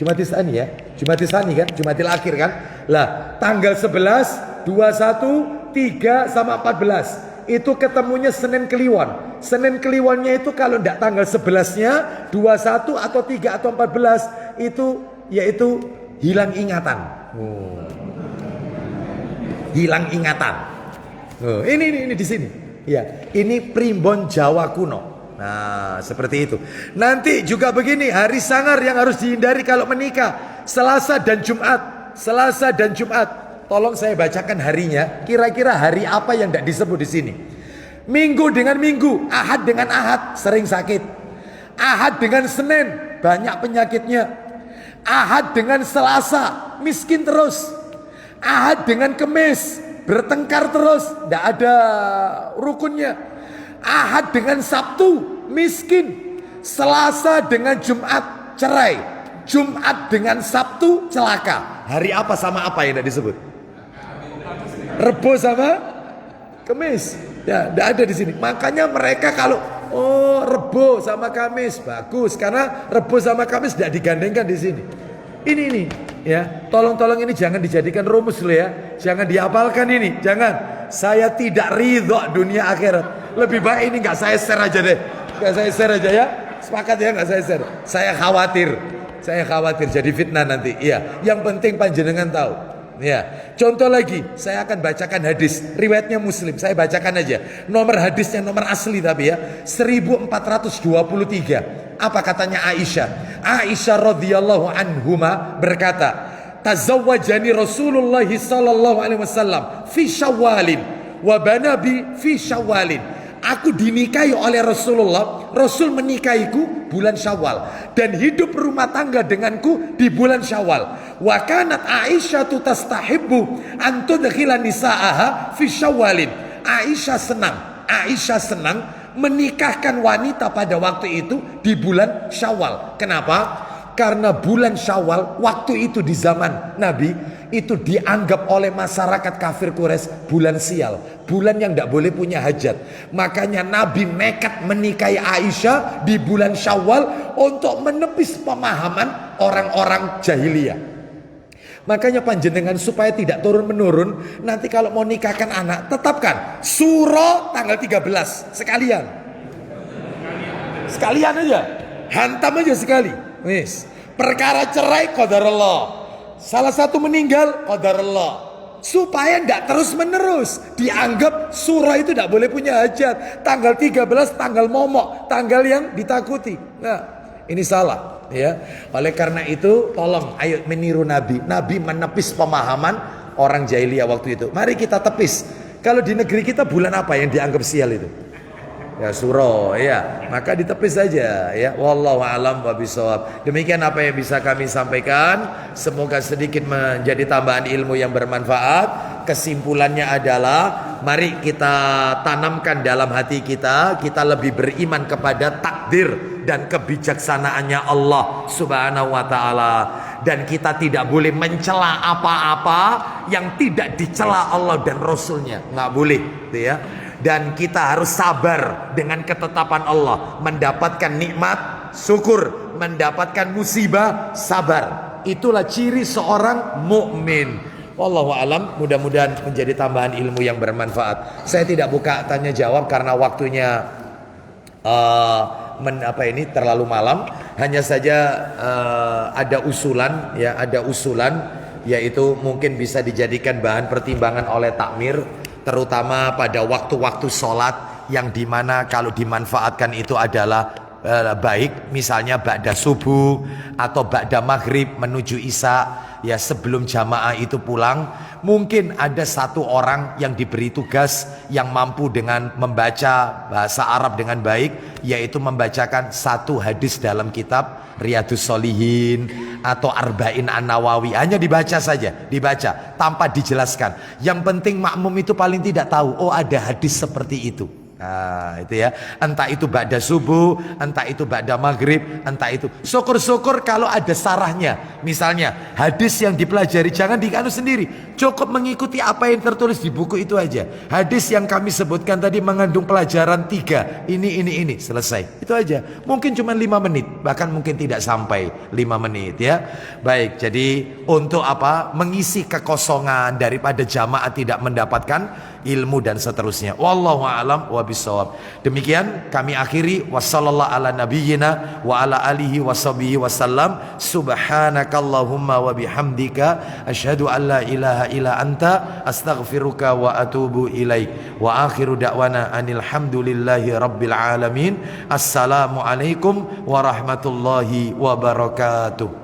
Tsani ya. Jumadil Tsani kan, Jumadil akhir kan. Lah, tanggal 11, 21, 3 sama 14 itu ketemunya Senin Kliwon. Senin Kliwonnya itu kalau tidak tanggal 11-nya 21 atau 3 atau 14 itu yaitu hilang ingatan. Hilang ingatan. Ini di sini. Ya, ini Primbon Jawa Kuno. Nah, seperti itu. Nanti juga begini, hari sangar yang harus dihindari kalau menikah, Selasa dan Jumat. Selasa dan Jumat. Tolong saya bacakan harinya. Kira-kira hari apa yang tidak disebut di sini? Minggu dengan Minggu, Ahad dengan Ahad sering sakit. Ahad dengan Senin banyak penyakitnya. Ahad dengan Selasa miskin terus. Ahad dengan Kemis bertengkar terus, tidak ada rukunnya. Ahad dengan Sabtu miskin. Selasa dengan Jumat cerai. Jumat dengan Sabtu celaka. Hari apa sama apa yang tidak disebut? Rebo sama Kamis. Ya, tidak ada di sini. Makanya mereka kalau Rebo sama Kamis bagus, karena Rebo sama Kamis tidak digandengkan di sini. Ini Ya, tolong ini jangan dijadikan rumus loh ya. Jangan dihafalkan ini, jangan. Saya tidak ridho dunia akhirat. Lebih baik ini nggak saya share aja deh. Nggak saya share aja ya. Sepakat ya, nggak saya share. Saya khawatir jadi fitnah nanti. Iya, yang penting panjenengan tahu. Ya, contoh lagi, saya akan bacakan hadis riwayatnya Muslim. Saya bacakan aja. Nomor hadisnya nomor asli tapi ya, 1423. Apa katanya Aisyah? Aisyah radhiyallahu anhuma berkata, "Tazawwajani Rasulullah sallallahu alaihi wasallam fi Syawalin wa banabi fi Syawalin." Aku dinikahi oleh Rasulullah, Rasul menikahiku bulan Syawal dan hidup rumah tangga denganku di bulan Syawal. Wa kanat Aisyah tastahibbu an tudkhila nisaaha fi Syawalin. Aisyah senang menikahkan wanita pada waktu itu di bulan Syawal. Kenapa? Karena bulan Syawal waktu itu di zaman Nabi itu dianggap oleh masyarakat kafir Quraisy bulan sial, bulan yang tidak boleh punya hajat. Makanya Nabi nekat menikahi Aisyah di bulan Syawal untuk menepis pemahaman orang-orang jahiliyah. Makanya panjenengan supaya tidak turun menurun, nanti kalau mau nikahkan anak tetapkan Suro tanggal 13 sekalian aja, hantam aja sekali. Wis, perkara cerai qadarullah. Salah satu meninggal qadarullah. Supaya tidak terus menerus dianggap surah itu tidak boleh punya hajat. Tanggal 13 tanggal momok, tanggal yang ditakuti. Nah, ini salah ya. Oleh karena itu tolong ayo meniru Nabi. Nabi menepis pemahaman orang jahiliyah waktu itu. Mari kita tepis. Kalau di negeri kita bulan apa yang dianggap sial itu? Ya suro ya, maka ditepis saja ya. Wallahu a'lam bishawab. Demikian apa yang bisa kami sampaikan. Semoga sedikit menjadi tambahan ilmu yang bermanfaat. Kesimpulannya adalah mari kita tanamkan dalam hati kita lebih beriman kepada takdir dan kebijaksanaannya Allah Subhanahu wa taala, dan kita tidak boleh mencela apa-apa yang tidak dicela Allah dan Rasulnya, nggak boleh gitu ya. Dan kita harus sabar dengan ketetapan Allah. Mendapatkan nikmat, syukur. Mendapatkan musibah, sabar. Itulah ciri seorang mukmin. Wallahu alam, mudah-mudahan menjadi tambahan ilmu yang bermanfaat. Saya tidak buka tanya jawab karena waktunya terlalu malam. Hanya saja ada usulan yaitu mungkin bisa dijadikan bahan pertimbangan oleh takmir, terutama pada waktu-waktu sholat yang dimana kalau dimanfaatkan itu adalah baik, misalnya ba'da subuh atau ba'da maghrib menuju isya ya, sebelum jamaah itu pulang. Mungkin ada satu orang yang diberi tugas yang mampu dengan membaca bahasa Arab dengan baik, yaitu membacakan satu hadis dalam kitab Riyadhus Shalihin atau Arba'in An-Nawawi. Hanya dibaca saja, dibaca tanpa dijelaskan. Yang penting makmum itu paling tidak tahu, oh ada hadis seperti itu. Nah, itu ya. Entah itu ba'da subuh, entah itu ba'da maghrib, entah itu. Syukur-syukur kalau ada sarahnya. Misalnya hadis yang dipelajari jangan dianu sendiri. Cukup mengikuti apa yang tertulis di buku itu aja. Hadis yang kami sebutkan tadi mengandung pelajaran 3. Ini selesai. Itu aja. Mungkin cuma 5 menit, bahkan mungkin tidak sampai 5 menit ya. Baik, jadi untuk apa? Mengisi kekosongan daripada jamaah tidak mendapatkan ilmu dan seterusnya. Wallahu a'lam wa bishawab. Demikian kami akhiri. Wassallallahu ala nabiyyina wa ala alihi washabihi wasallam. Subhanakallahumma wa bihamdika asyhadu an la ilaha illa anta astaghfiruka wa atubu ilaik. Wa akhiru da'wana anil hamdulillahi rabbil alamin. Assalamualaikum warahmatullahi wabarakatuh.